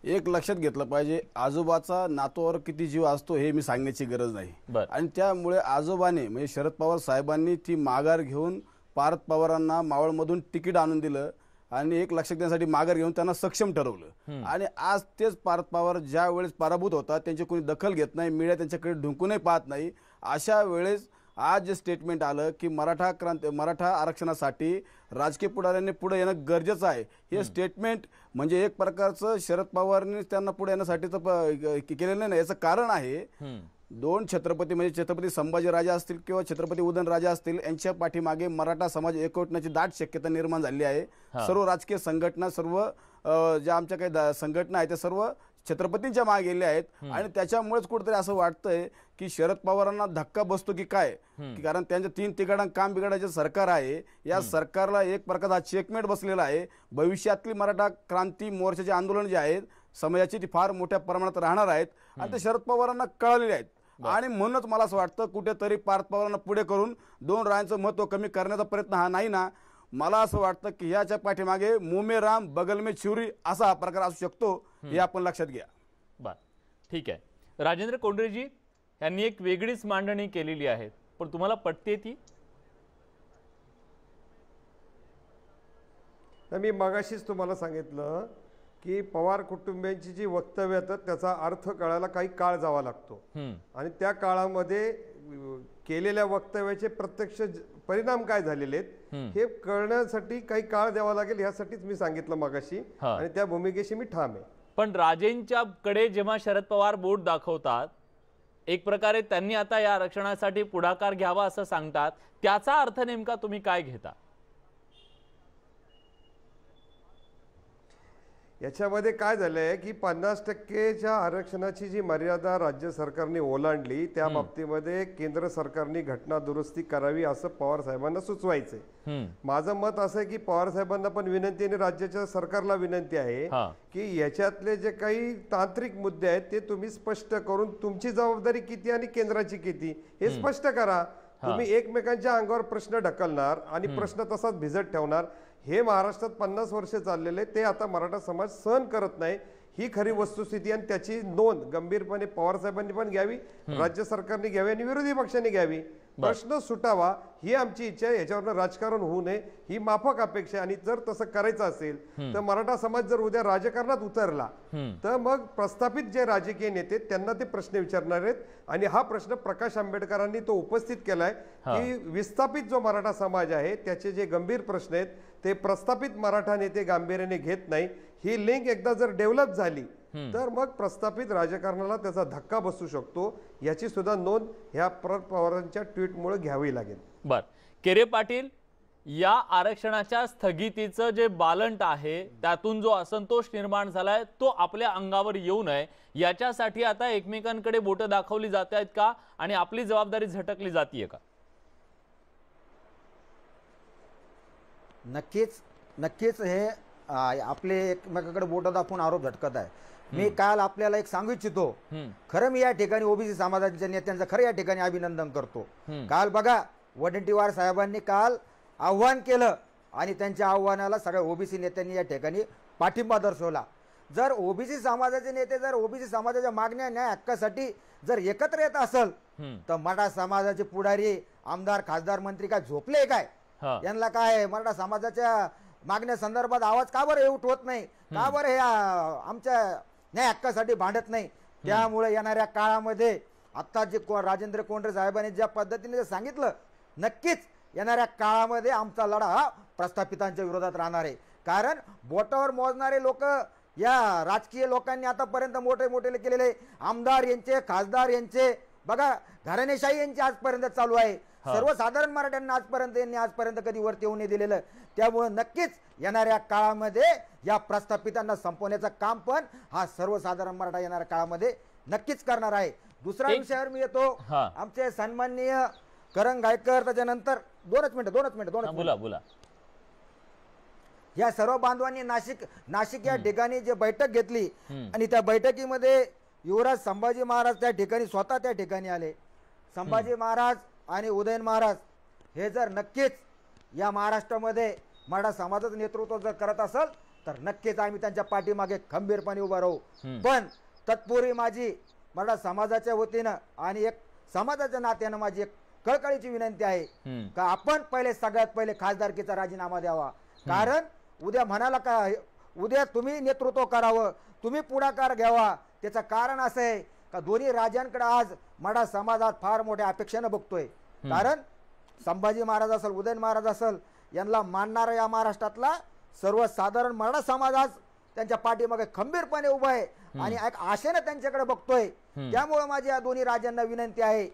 एक लक्षात घेतलं पाहिजे, आजोबाचा नातूवर किती जीव असतो हे मी सांगण्याची गरज नाही. आणि त्यामुळे आजोबाने म्हणजे शरद पवार साहेबांनी ती माघार घेऊन पार्थ पवारांना मावळमधून तिकीट आणून दिलं आणि एक लक्षात घेण्यासाठी माघार घेऊन त्यांना सक्षम ठरवलं. आणि आज तेच पार्थ पवार ज्या वेळेस पराभूत होता त्यांची कोणी दखल घेत नाही, मीडिया त्यांच्याकडे ढुंकूनही पाहत नाही. अशा वेळेस आज जे स्टेटमेंट आलं की मराठा आरक्षणासाठी राजकीय पुढाऱ्यांनी पुढे येणं गरजेचं आहे, हे स्टेटमेंट म्हणजे एक प्रकारचं शरद पवारांनी त्यांना पुढे येण्यासाठीचं केलेलं नाही. याचं कारण आहे, दोन छत्रपती म्हणजे छत्रपती संभाजीराजा असतील किंवा छत्रपती उदयनराजा असतील, यांच्या पाठीमागे मराठा समाज एकवटण्याची दाट शक्यता निर्माण झाली आहे. सर्व राजकीय संघटना, सर्व ज्या आमच्या काही संघटना आहेत त्या सर्व छत्रपतींच्या मागे गेले आहेत. आणि त्याच्यामुळेच कुठेतरी असं वाटतंय की शरद पवारांना धक्का बसतो की काय, की कारण त्यांचं 3 तिघाडां काम बिघाडायचं सरकार आहे. या सरकारला एक प्रकारचा चेकमेट बसलेला आहे. भविष्यातली मराठा क्रांती मोर्चाचे आंदोलन जे आहेत समाजाची ती फार मोठ्या प्रमाणात राहणार आहेत आणि ते शरद पवारांना कळलेले आहेत. आणि म्हणूनच मला असं वाटतं कुठेतरी पार्थ पवारांना पुढे करून 2 रायांचं महत्त्व कमी करण्याचा प्रयत्न हा नाही ना. मला असं वाटतं की ह्याच्या पाठीमागे मुमे राम बगल में छुरी असा हा प्रकार असू शकतो, हे आपण लक्षात घ्या. बर, ठीक आहे. राजेंद्र कोंडरेजी यांनी एक वेगळीच मांडणी केलेली आहे, पण तुम्हाला पटते ती? मी मगाशीच तुम्हाला सांगितलं की पवार कुटुंबियांची जी वक्तव्य येतात त्याचा अर्थ कळायला काही काळ जावा लागतो. आणि त्या काळामध्ये केलेल्या वक्तव्याचे प्रत्यक्ष परिणाम काय झालेले आहेत हे कळण्यासाठी काही काळ द्यावा लागेल, यासाठीच मी सांगितलं मगाशी. आणि त्या भूमिकेशी मी ठाम आहे. पण राजेंच्या कडे जेव्हा शरद पवार बोट दाखवतात, एक प्रकारे त्यांनी आता या आरक्षणासाठी पुढाकार घ्यावा असं सांगतात, त्याचा अर्थ नेमका तुम्ही काय घेता? याच्यामध्ये काय झालंय की 50%च्या आरक्षणाची जी मर्यादा राज्य सरकारने ओलांडली त्या बाबतीमध्ये केंद्र सरकारने घटना दुरुस्ती करावी असं पवार साहेबांना सुचवायचंय. माझं मत असं आहे की पवार साहेबांना पण विनंती आणि राज्याच्या सरकारला विनंती आहे की याच्यातले जे काही तांत्रिक मुद्दे आहेत ते तुम्ही स्पष्ट करून तुमची जबाबदारी किती आणि केंद्राची किती हे स्पष्ट करा. तुम्ही एकमेकांच्या अंगावर प्रश्न ढकलणार आणि प्रश्न तसाच भिजत ठेवणार, हे महाराष्ट्रात 50 वर्ष चाललेले ते आता मराठा समाज सहन करत नाही. ही खरी वस्तुस्थिती आणि त्याची नोंद गंभीरपणे पवार साहेबांनी पण घ्यावी, राज्य सरकारने घ्यावी आणि विरोधी पक्षांनी घ्यावी. प्रश्न सुटावा ही आमची इच्छा आहे. याच्यावर राजकारण होऊ नये ही माफक अपेक्षा आहे. आणि जर तसं करायचं असेल तर मराठा समाज जर उद्या राजकारणात उतरला तर मग प्रस्थापित जे राजकीय नेते त्यांना ते प्रश्न विचारणार आहेत. आणि हा प्रश्न प्रकाश आंबेडकरांनी तो उपस्थित केलाय की विस्थापित जो मराठा समाज आहे त्याचे जे गंभीर प्रश्न आहेत ते प्रस्थापित मराठा नेते गांभीर्याने घेत नाही. ही लिंक एकदा जर डेव्हलप झाली तर मग प्रस्थापित राजकारणाला त्याचा धक्का बसू शकतो. याची सुद्धा नोंद ह्या पवारांच्या ट्विटमुळे घ्यावी लागेल. बर, केरे पाटील, या आरक्षणाच्या स्थगितीचं जे बालंट आहे त्यातून जो असंतोष निर्माण झालाय तो आपल्या अंगावर येऊ नये याच्यासाठी आता एकमेकांकडे बोटं दाखवली जात आहेत का आणि आपली जबाबदारी झटकली जातीये का? नक्कीच हे आपले एकमेकांकडे बोटं दाखवून आरोप झटकत आहे. मी काल आपल्याला एक सांगू इच्छितो, खरं मी या ठिकाणी ओबीसी समाजाच्या नेत्यांचं खरं या ठिकाणी अभिनंदन करतो. काल बघा वडेट्टीवार साहेबांनी काल आव्हान केलं आणि त्यांच्या आव्हानाला सगळ्या ओबीसी नेत्यांनी या ठिकाणी पाठिंबा दर्शवला. जर ओबीसी समाजाचे नेते जर ओबीसी समाजाच्या मागण्या न्याय हक्कासाठी जर एकत्र येत असेल तर मराठा समाजाचे पुढारी आमदार खासदार मंत्री काय झोपले काय? यांना काय मराठा समाजाच्या मागण्या संदर्भात आवाज का बरं उठवत नाही? का बरं हे आमच्या न्याय हक्कासाठी भांडत नाही? त्यामुळे येणाऱ्या काळामध्ये आता जे राजेंद्र कोंडरे साहेबांनी ज्या पद्धतीने सांगितलं, नक्कीच येणाऱ्या काळामध्ये आमचा लढा हा प्रस्थापितांच्या विरोधात राहणार आहे. कारण बोटावर मोजणारे लोक या राजकीय लोकांनी आतापर्यंत मोठे मोठे केलेले आमदार यांचे खासदार यांचे बघा घराणेशाही यांची आजपर्यंत चालू आहे. सर्वसाधारण मराठ्यांना आजपर्यंत कधी वरती येऊ नये दिलेलं. त्यामुळे नक्कीच येणाऱ्या काळामध्ये या प्रस्थापितांना संपवण्याचं काम पण हा सर्वसाधारण मराठा येणाऱ्या काळामध्ये नक्कीच करणार आहे. दुसऱ्या विषयावर मी येतो. आमचे सन्माननीय करण गायकर, त्याच्यानंतर दोनच मिनिट बोला. या सर्व बांधवांनी नाशिक या ठिकाणी जे बैठक घेतली आणि त्या बैठकीमध्ये युवराज संभाजी महाराज त्या ठिकाणी स्वतः त्या ठिकाणी आले. संभाजी महाराज आणि उदयन महाराज हे जर नक्कीच या महाराष्ट्रामध्ये मराठा समाजाचं नेतृत्व जर करत असेल तर नक्कीच आम्ही त्यांच्या पाठीमागे खंबीरपणे उभा राहू. पण तत्पूर्वी माझी मराठा समाजाच्या वतीनं आणि एक समाजाच्या नात्यानं माझी एक कळकळीची विनंती आहे का आपण पहिले सगळ्यात पहिले खासदारकीचा राजीनामा द्यावा. कारण उद्या म्हणाला का उद्या तुम्ही नेतृत्व करावं, तुम्ही पुढाकार घ्यावा. त्याचं कारण असं आहे का दोन्ही राजांकडे आज मराठा समाजात फार मोठ्या अपेक्षेनं बघतोय. कारण संभाजी महाराज असेल, उदयन महाराज असेल, यांना मानणारा या महाराष्ट्रातला सर्वसाधारण मराठा समाज आज त्यांच्या पाठीमागे खंबीरपणे उभा आहे आणि एक आशेनं त्यांच्याकडे बघतोय. त्यामुळे माझी या दोन्ही राजांना विनंती आहे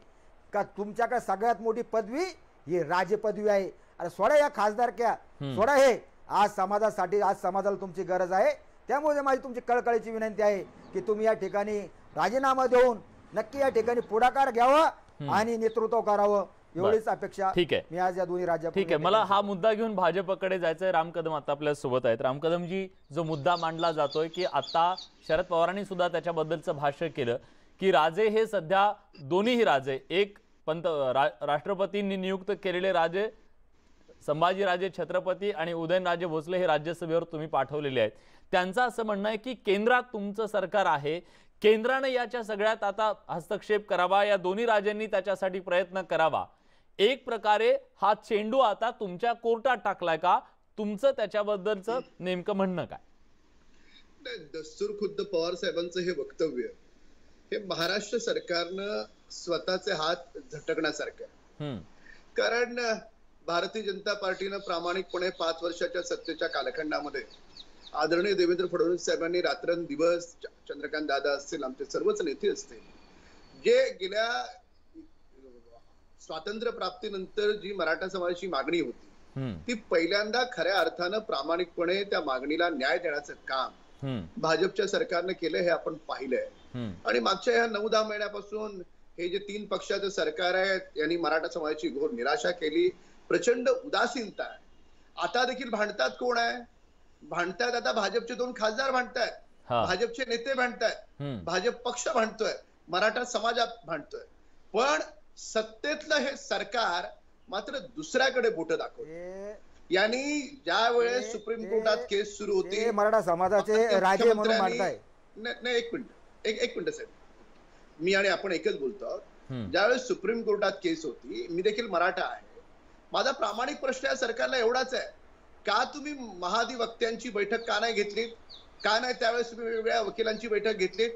का तुमच्याकडे सगळ्यात मोठी पदवी ही राजे पदवी आहे. अरे सोडा या खासदारक्या, सोडा हे आज समाजासाठी, आज समाजाला तुमची गरज आहे. त्यामुळे माझी तुमची कळकळीची विनंती आहे की तुम्ही या ठिकाणी राजीनामा देऊन नक्की या ठिकाणी पुढाकार घ्यावा आणि नेतृत्व करावं, एवढीच अपेक्षा मी आज या दोन्ही राज्यात. ठीक आहे, मला हा मुद्दा घेऊन भाजपकडे जायचंय. राम कदम आता आपल्या सोबत आहेत. राम कदमजी, जो मुद्दा मांडला जातोय की आता शरद पवारांनी सुद्धा त्याच्याबद्दलचं भाष्य केलं की राजे हे सध्या दोन्हीही राजे, एक राष्ट्रपतींनी नियुक्त केलेले राजे संभाजीराजे छत्रपती आणि उदयनराजे भोसले हे राज्यसभेवर तुम्ही पाठवलेले आहेत. त्यांचं असं म्हणणं आहे की केंद्रात तुमचं सरकार आहे, केंद्राने याच्या सगळ्यात आता हस्तक्षेप करावा, या दोन्ही राजांनी त्याच्यासाठी प्रयत्न करावा. एक प्रकारे हा चेंडू आता तुमच्या कोर्टात टाकलाय का? तुमचं त्याच्याबद्दलचं नेमकं म्हणणं काय? दस्तूर खुद्द पवार साहेबांचं हे वक्तव्य हे महाराष्ट्र सरकारनं स्वतःचे हात झटकण्यासारखं. कारण भारतीय जनता पार्टीनं प्रामाणिकपणे 5 वर्षाच्या सत्तेच्या कालखंडामध्ये आदरणीय देवेंद्र फडणवीस साहेबांनी रात्रंदिवस, चंद्रकांत दादा असतील, आमचे सर्वच नेते असतील, जे गेल्या स्वातंत्र्य प्राप्तीनंतर जी मराठा समाजाची मागणी होती ती पहिल्यांदा खऱ्या अर्थानं प्रामाणिकपणे त्या मागणीला न्याय देण्याचं काम भाजपच्या सरकारने केलं हे आपण पाहिलंय. आणि मागच्या ह्या 9-10 महिन्यापासून हे जे 3 पक्षाचं सरकार आहे यांनी मराठा समाजाची घोर निराशा केली, प्रचंड उदासीनता आहे. आता देखील भांडतात कोण आहे? भांडतात आता भाजपचे 2 खासदार भांडतायत, भाजपचे नेते भांडतायत, भाजप पक्ष भांडतोय, मराठा समाजात भांडतोय. पण सत्तेतलं हे सरकार मात्र दुसऱ्याकडे बोट दाखवतं. यांनी ज्या वेळेस सुप्रीम कोर्टात केस सुरू होती, मराठा समाजाचे राजे म्हणून मानताय. नाही, एक मिनिट साहेब, मी आणि आपण एकच बोलतो आहोत. ज्यावेळेस सुप्रीम कोर्टात केस होती, मी देखील मराठा आहे, माझा प्रामाणिक प्रश्न या सरकारला एवढाच आहे, का तुम्ही महाधिवक्त्यांची बैठक का नाही घेतली? का नाही त्यावेळेस तुम्ही वेगवेगळ्या वकिलांची बैठक घेतली?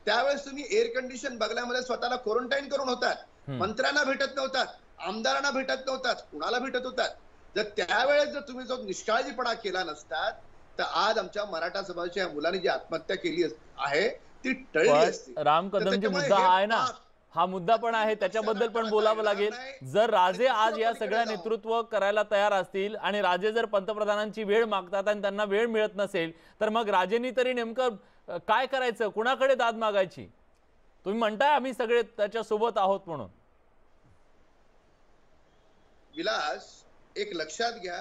त्यावेळेस तुम्ही एअर कंडिशन बंगल्यामध्ये स्वतःला क्वारंटाईन करून होतात, मंत्र्यांना भेटत नव्हतात, आमदारांना भेटत नव्हतात, कुणाला भेटत होतात? जर त्यावेळेस जर तुम्ही जो निष्काळजीपणा केला नसतात तर आज आमच्या मराठा समाजाच्या मुलांनी जी आत्महत्या केली आहे ती टळली असती. राम कदमजी, मुद्दा हा आहे ना, हा मुद्दा पण आहे, त्याच्याबद्दल पण बोलावं लागेल. जर राजे आज या सगळ्या नेतृत्व करायला तयार असतील आणि राजे जर पंतप्रधानांची वेळ मागतात आणि त्यांना वेळ मिळत नसेल तर मग राजेंनी तरी नेमकं काय करायचं, कुणाकडे दाद मागायची? तुम्ही म्हणताय आम्ही सगळे त्याच्या सोबत आहोत म्हणून. विलास, एक लक्षात घ्या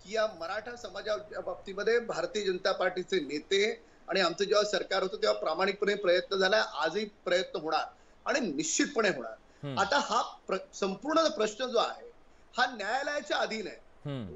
की या मराठा समाजाच्या बाबतीमध्ये भारतीय जनता पार्टीचे नेते आणि आमचं जेव्हा सरकार होतं तेव्हा प्रामाणिकपणे प्रयत्न झाला, आजही प्रयत्न होणार आणि निश्चितपणे होणार. आता हा संपूर्ण प्रश्न जो आहे हा न्यायालयाच्या अधीन आहे.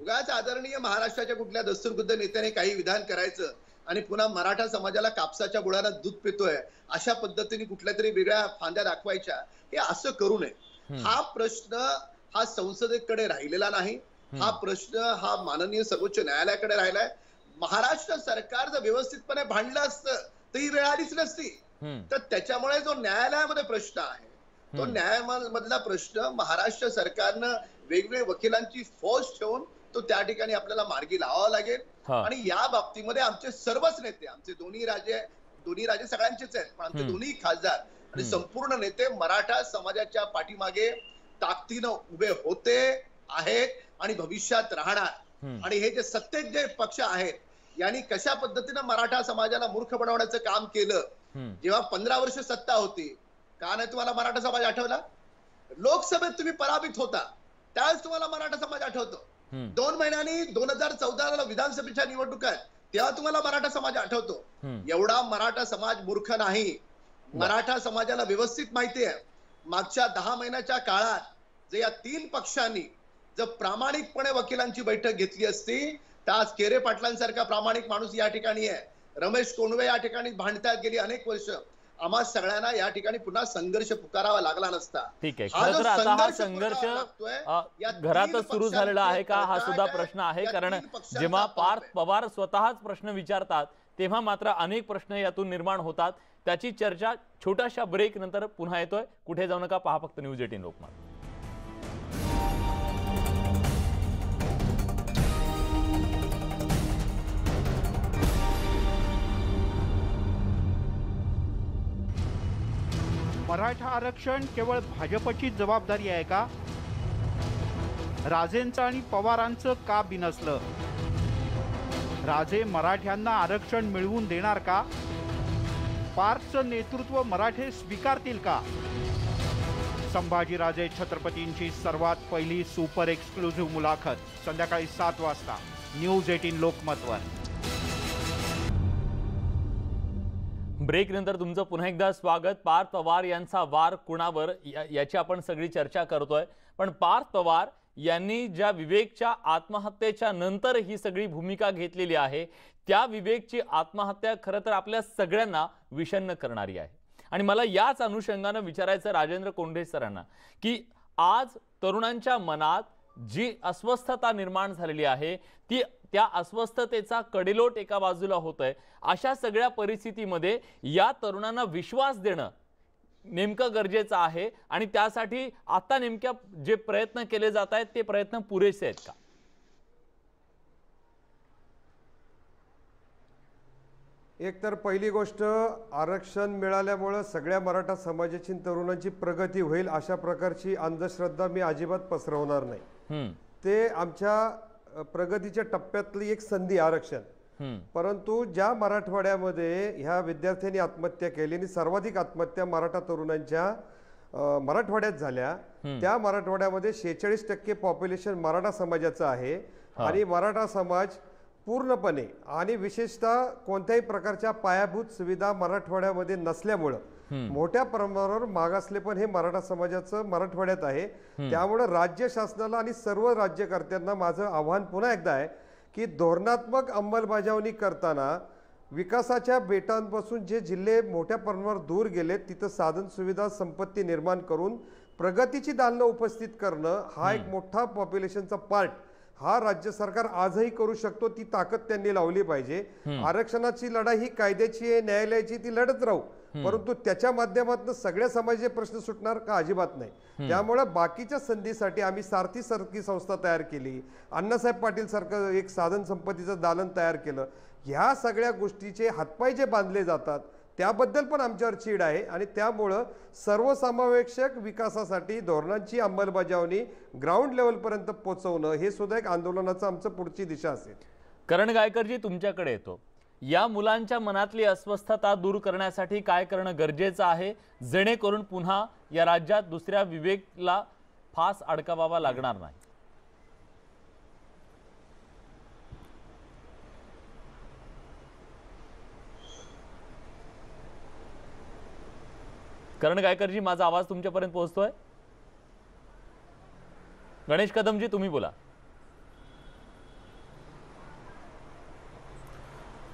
उगाच आदरणीय महाराष्ट्राच्या कुठल्या दस्तूरबुद्ध नेत्याने काही विधान करायचं आणि पुन्हा मराठा समाजाला कापसाच्या गुळानं दूध पितोय अशा पद्धतीने कुठल्या तरी वेगळ्या फांद्या दाखवायच्या, हे असं करू नये. हा प्रश्न हा संसदेकडे राहिलेला नाही, हा प्रश्न हा माननीय सर्वोच्च न्यायालयाकडे राहिलाय. महाराष्ट्र सरकार जर व्यवस्थितपणे भांडलं असतं तर ही वेळ आलीच नसती. तर त्याच्यामुळे जो न्यायालयामध्ये प्रश्न आहे तो न्यायालयामधला प्रश्न महाराष्ट्र सरकारनं वेगवेगळे वकिलांची फौज ठेवून तो त्या ठिकाणी आपल्याला मार्गी लावावा लागेल. आणि या बाबतीमध्ये आमचे सर्वच नेते, आमचे दोन्ही राजे सगळ्यांचेच आहेत, पण आमचे दोन्ही खासदार आणि संपूर्ण नेते मराठा समाजाच्या पाठीमागे ताकदीनं उभे होते आहेत आणि भविष्यात राहणार. आणि हे जे सत्तेत जे पक्ष आहेत यांनी कशा पद्धतीनं मराठा समाजाला मूर्ख बनवण्याचं काम केलं. जेव्हा 15 वर्ष सत्ता होती, का नाही तुम्हाला मराठा समाज आठवला? लोकसभेत तुम्ही पराभूत होता त्यावेळेस तुम्हाला मराठा समाज आठवतो. 2 महिन्यांनी 2014ला विधानसभेच्या निवडणुका आहेत तेव्हा तुम्हाला मराठा समाज आठवतो. एवढा मराठा समाज मूर्ख नाही. मराठा समाजाला व्यवस्थित माहिती आहे मागच्या 10 महिन्याच्या काळात जे या 3 पक्षांनी जर प्रामाणिकपणे वकिलांची बैठक घेतली असती तर आज केरे पाटलांसारखा प्रामाणिक माणूस या ठिकाणी आहे, रमेश कोंडवे या ठिकाणी भांडतात गेली अनेक वर्ष, आम्हा सगळ्यांना या ठिकाणी पुन्हा संघर्ष पुकारावा लागला नसता. ठीक आहे. खरं तर आता हा संघर्ष घरातच सुरू झालेला आहे का हा सुद्धा प्रश्न आहे. कारण जेव्हा पार्थ पवार स्वतःच प्रश्न विचारतात तेव्हा मात्र अनेक प्रश्न यातून निर्माण होतात. त्याची चर्चा छोट्याशा ब्रेक नंतर पुन्हा येतोय. कुठे जाऊ नका, पहा फक्त न्यूज 18 लोकमत. मराठा आरक्षण केवळ भाजपची जबाबदारी आहे का? राजेंचं आणि पवारांचं का बिनसलं? राजे मराठ्यांना आरक्षण मिळवून देणार का? पार्थचं नेतृत्व मराठे स्वीकारतील का? संभाजीराजे छत्रपतींची सर्वात पहिली सुपर एक्सक्लुझिव्ह मुलाखत संध्याकाळी 7 वाजता न्यूज 18 लोकमतवर. ब्रेक नंतर तुमचं पुन्हा एकदा स्वागत. पार्थ पवार यांचा वार कुणावर याची आपण सगळी चर्चा करतोय. पण पार्थ पवार यांनी ज्या विवेकच्या आत्महत्येच्या नंतर ही सगळी भूमिका घेतलेली आहे त्या विवेकची आत्महत्या खरं तर आपल्या सगळ्यांना विषण्ण करणारी आहे. आणि मला याच अनुषंगानं विचारायचं राजेंद्र कोंढे सरांना की आज तरुणांच्या मनात जी अस्वस्थता निर्माण झालेली आहे त्या अस्वस्थतेचा कडेलोट एका बाजूला होतोय. अशा सगळ्या परिस्थितीमध्ये या तरुणांना विश्वास देणं नेमकं गरजेचं आहे आणि त्यासाठी आता नेमक्या जे प्रयत्न केले जात आहेत ते प्रयत्न पुरेसे आहेत का? एक तर पहिली गोष्ट, आरक्षण मिळाल्यामुळे सगळ्या मराठा समाजाची तरुणांची प्रगती होईल अशा प्रकारची अंधश्रद्धा मी अजिबात पसरवणार नाही. ते आमच्या प्रगतीच्या टप्प्यातली एक संधी आरक्षण. परंतु ज्या मराठवाड्यामध्ये ह्या विद्यार्थ्यांनी आत्महत्या केली आणि सर्वाधिक आत्महत्या मराठा तरुणांच्या मराठवाड्यात झाल्या, त्या मराठवाड्यामध्ये 46% पॉप्युलेशन मराठा समाजाचं आहे आणि मराठा समाज पूर्णपणे आणि विशेषतः कोणत्याही प्रकारच्या पायाभूत सुविधा मराठवाड्यामध्ये नसल्यामुळं मोठ्या प्रमाणावर मागासले पण हे मराठा समाजाचं मराठवाड्यात आहे. त्यामुळे राज्य शासनाला आणि सर्व राज्यकर्त्यांना माझं आव्हान पुन्हा एकदा आहे की धोरणात्मक अंमलबजावणी करताना विकासाच्या बेटांपासून जे जिल्हे मोठ्या प्रमाणावर दूर गेले तिथं साधन सुविधा संपत्ती निर्माण करून प्रगतीची दालनं उपस्थित करणं हा एक मोठा पॉप्युलेशनचा पार्ट हा राज्य सरकार आजही करू शकतो. ती ताकद त्यांनी लावली पाहिजे. आरक्षणाची लढाई ही कायद्याची आहे, न्यायालयाची, ती लढत राहू, परंतु त्याच्या माध्यमातून सगळ्या समाजाचे प्रश्न सुटणार का? अजिबात नाही. त्यामुळे बाकीच्या संधीसाठी आम्ही सारथी सारखी संस्था तयार केली, अण्णासाहेब पाटील सारखं एक साधन संपत्तीचं दालन तयार केलं. ह्या सगळ्या गोष्टीचे हातपाय जे बांधले जातात त्याबद्दल पण आमच्यावर चीड आहे आणि त्यामुळं सर्वसमावेशक विकासासाठी धोरणांची अंमलबजावणी ग्राउंड लेवलपर्यंत पोहोचवणं हे सुद्धा एक आंदोलनाचं आमचं पुढची दिशा असेल. करण गायकरजी, तुमच्याकडे येतो. या मुलांच्या मनातली अस्वस्थता दूर करण्यासाठी काय करणं गरजेचं आहे जेणेकरून पुन्हा या राज्यात दुसऱ्या विवेकला फास अडकावावा लागणार नाही? करण गायकरजी, माझा आवाज तुमच्यापर्यंत पोहोचतोय? गणेश कदमजी, तुम्ही बोला.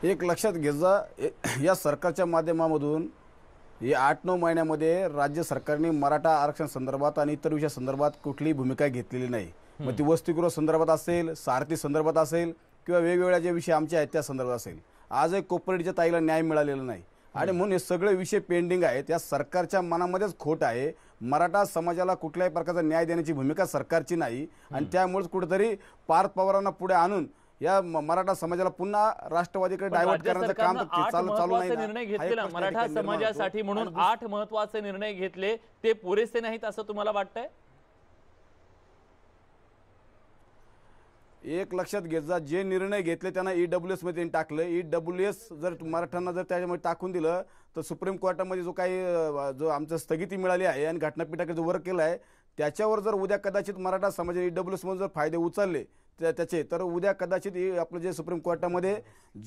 एक लक्षात घ्यायचा, या सरकारच्या माध्यमामधून हे 8-9 महिन्यामध्ये राज्य सरकारने मराठा आरक्षण संदर्भात आणि इतर विषया संदर्भात कुठलीही भूमिका घेतलेली नाही. मग ती वसतिगृह संदर्भात असेल, सारथी संदर्भात असेल किंवा वेगवेगळ्या जे विषय आमचे आहेत त्या संदर्भात असेल. आजही कोपरेडच्या ताईला न्याय मिळालेला नाही आणि म्हणून हे सगळे विषय पेंडिंग आहेत. या सरकारच्या मनामध्येच खोट आहे. मराठा समाजाला कुठल्याही प्रकारचा न्याय देण्याची भूमिका सरकारची नाही आणि त्यामुळेच कुठेतरी पार्थ पवारांना पुढे आणून या मराठा समाजाला पुन्हा राष्ट्रवादीकडे डायव्हर्ट करण्याचं काम चालू नाही. निर्णय घेतलेला मराठा समाजासाठी म्हणून 8 महत्त्वाचे निर्णय घेतले, ते पुरेसे नाहीत असं तुम्हाला वाटतंय? एक लक्षात घ्यायचा, जे निर्णय घेतले त्यांना EWS मध्ये टाकलं. EWS जर मराठ्यांना जर त्याच्यामध्ये टाकून दिलं तर सुप्रीम कोर्टामध्ये जो आमचं स्थगिती मिळाली आहे आणि घटनापीठाकडे जो वर्क केला आहे त्याच्यावर जर उद्या कदाचित मराठा समाजाने EWS मध्ये जर फायदे उचलले त्याचे, तर उद्या कदाचित आपलं जे सुप्रीम कोर्टामध्ये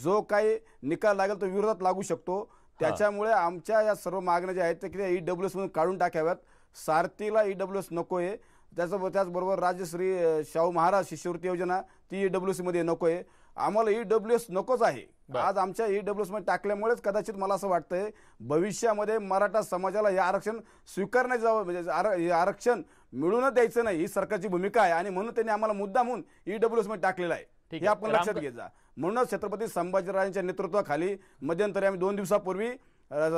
जो काही निकाल लागेल तो विरोधात लागू शकतो. त्याच्यामुळे आमच्या या सर्व मागण्या ज्या आहेत त्या EWS मधून काढून टाकाव्यात. सारथीला EWS नको आहे. त्याचबरोबर राजश्री शाहू महाराज शिष्यवृत्ती योजना ती EWC मध्ये नको आहे. आम्हाला EWS नकोच आहे. आज आमच्या EWS मध्ये टाकल्यामुळेच कदाचित मला असं वाटतंय भविष्यामध्ये मराठा समाजाला हे आरक्षण स्वीकारण्याची म्हणजे आरक्षण मिळूनच द्यायचं नाही ही सरकारची भूमिका आहे आणि म्हणून त्यांनी आम्हाला मुद्दा म्हणून EWS मध्ये टाकलेला आहे. हे आपण लक्षात घ्यायचं. म्हणूनच छत्रपती संभाजीराजांच्या नेतृत्वाखाली मध्यंतरी आम्ही 2 दिवसापूर्वी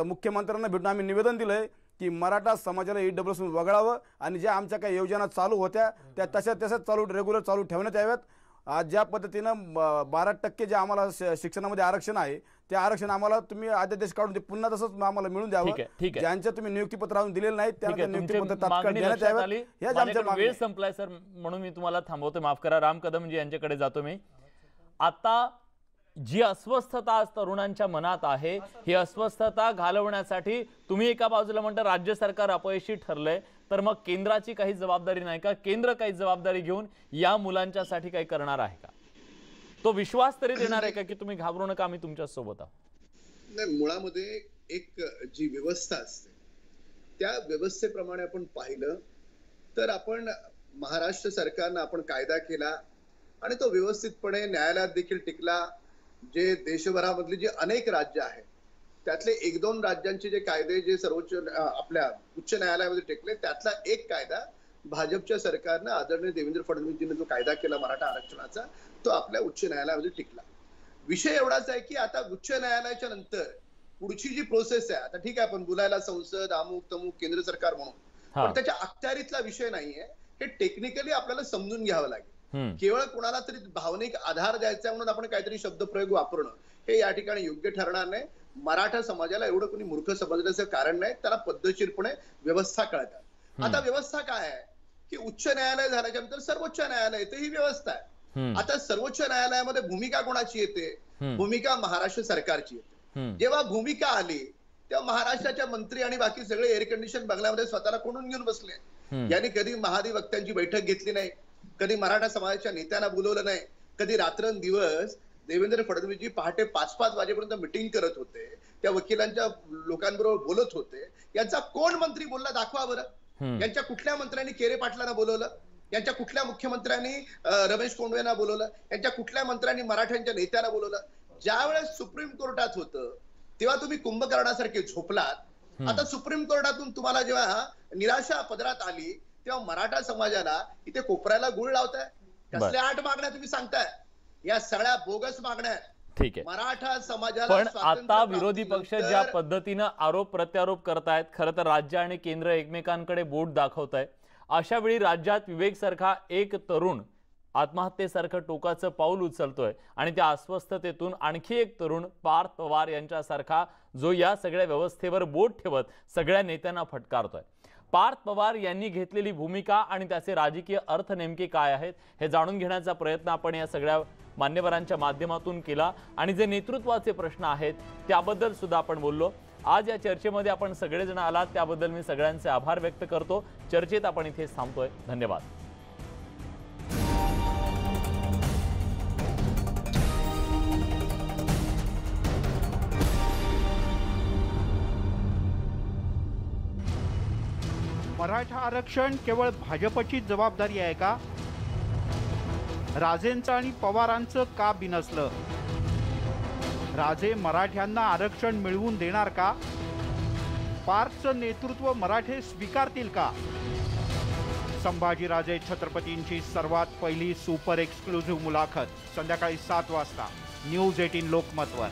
मुख्यमंत्र्यांना भेटून आम्ही निवेदन दिलंय की मराठा समाजाला EWS वगळावं आणि ज्या आमच्या काही योजना चालू होत्या त्या तशाच चालू रेग्युलर चालू ठेवण्यात याव्यात. आज ज्या पद्धतीनं 12% जे आम्हाला शिक्षणामध्ये आरक्षण आहे ते आरक्षण आम्हाला तुम्ही अध्यादेश काढून ते पुन्हा तसंच आम्हाला मिळून द्यावं. ज्यांच्या तुम्ही नियुक्तीपत्र अजून दिलेलं नाही त्यांना नियुक्तीपत्र तात्काळ देण्यात यावं. वेळ संपलाय सर म्हणून मी तुम्हाला थांबवतो. माफ करा. राम कदमजी यांच्याकडे जातो मी. आता जी अस्वस्थता आज तरुणांच्या मनात आहे ही अस्वस्थता घालवण्यासाठी तुम्ही एका बाजूला म्हणता राज्य सरकार अपयशी ठरलंय तर मग केंद्राची काही जबाबदारी नाही का? केंद्र काही जबाबदारी घेऊन या मुलांच्यासाठी काही करणार आहे का? तो विश्वास तरी देणार आहे का की तुम्ही घाबरू नका आम्ही तुमच्या सोबत आहोत? नाही, मुळामध्ये एक जी व्यवस्था असते त्या व्यवस्थेप्रमाणे आपण पाहिलं तर आपण महाराष्ट्र सरकारनं आपण कायदा केला आणि तो व्यवस्थितपणे न्यायालयात देखील टिकला. जे देशभरामधली जी अनेक राज्य आहेत त्यातले 1-2 राज्यांचे जे कायदे जे सर्वोच्च आपल्या उच्च न्यायालयामध्ये टिकले त्यातला एक कायदा भाजपच्या सरकारनं आदरणीय देवेंद्र फडणवीसजींनी जो कायदा केला मराठा आरक्षणाचा तो आपल्या उच्च न्यायालयामध्ये टिकला. विषय एवढाच आहे की आता उच्च न्यायालयाच्या नंतर पुढची जी प्रोसेस आहे आता ठीक आहे आपण बोलायला संसद अमुक तमुक केंद्र सरकार म्हणून पण त्याच्या अखत्यारीतला विषय नाहीये. हे टेक्निकली आपल्याला समजून घ्यावं लागेल. केवळ कुणाला तरी भावनिक आधार द्यायचा म्हणून आपण काहीतरी शब्दप्रयोग वापरणं हे या ठिकाणी योग्य ठरणार नाही. मराठा समाजाला एवढं कोणी मूर्ख समजण्याचं कारण नाही. त्याला पद्धतशीरपणे व्यवस्था कळतात. आता व्यवस्था काय आहे की उच्च न्यायालय झाल्याच्या नंतर सर्वोच्च न्यायालय येते ही व्यवस्था आहे. आता सर्वोच्च न्यायालयामध्ये भूमिका कोणाची येते? भूमिका महाराष्ट्र सरकारची येते. जेव्हा भूमिका आली तेव्हा महाराष्ट्राच्या मंत्री आणि बाकी सगळे एअर कंडिशन बंगल्यामध्ये स्वतःला कोणून घेऊन बसले. यांनी कधी महाधिवक्त्यांची बैठक घेतली नाही, कधी मराठा समाजाच्या नेत्यांना बोलवलं नाही, कधी रात्रंदिवस देवेंद्र फडणवीसजी पहाटे 5-5 वाजेपर्यंत मिटिंग करत होते, त्या वकिलांच्या लोकांबरोबर बोलत होते. यांचा कोण मंत्री बोलला दाखवा बरं. यांच्या कुठल्या मंत्र्यांनी केरे पाटलांना बोलवलं? यांच्या कुठल्या मुख्यमंत्र्यांनी रमेश कोंडवेंना बोलवलं? यांच्या कुठल्या मंत्र्यांनी मराठ्यांच्या नेत्यांना बोलवलं? ज्या वेळेस सुप्रीम कोर्टात होतं तेव्हा तुम्ही कुंभकर्णासारखे झोपलात. आता सुप्रीम कोर्टातून तुम्हाला जेव्हा निराशा पदरात आली तेव्हा मराठा समाजाला इथे कोपऱ्याला गुळ लावताय. कसल्या 8 मागण्या तुम्ही सांगताय? या सगळ्या बोगस मागण्या. ठीक आहे. मराठा समाजाला पण आता विरोधी पक्ष ज्या पद्धतीनं आरोप प्रत्यारोप करतायत खरं तर राज्य आणि केंद्र एकमेकांकडे बोट दाखवताय. अशा वेळी राज्यात विवेक सारखा एक तरुण आत्महत्येसारखं टोकाचं पाऊल उचलतोय आणि त्या अस्वस्थतेतून आणखी एक तरुण पार्थ पवार यांच्यासारखा जो या सगळ्या व्यवस्थेवर बोट ठेवत सगळ्या नेत्यांना फटकारतोय. पार्थ पवार यांनी घेतलेली भूमिका आणि त्याचे राजकीय अर्थ नेमके काय आहेत हे जाणून घेण्याचा प्रयत्न आपण या सगळ्या मान्यवरांच्या माध्यमातून केला आणि जे नेतृत्वाचे प्रश्न आहेत त्याबद्दल सुद्धा आपण बोललो. आज या चर्चेमध्ये आपण सगळेजण आलात त्याबद्दल मी सगळ्यांचे आभार व्यक्त करतो. चर्चेत आपण इथेच थांबतोय. धन्यवाद. मराठा आरक्षण केवळ भाजपची जबाबदारी आहे का? राजेंचं आणि पवारांचं का बिनसलं? राजे मराठ्यांना आरक्षण मिळवून देणार का? पार्थचं नेतृत्व मराठे स्वीकारतील का? संभाजीराजे छत्रपतींची सर्वात पहिली सुपर एक्सक्लुझिव्ह मुलाखत संध्याकाळी 7 वाजता न्यूज 18 लोकमतवर.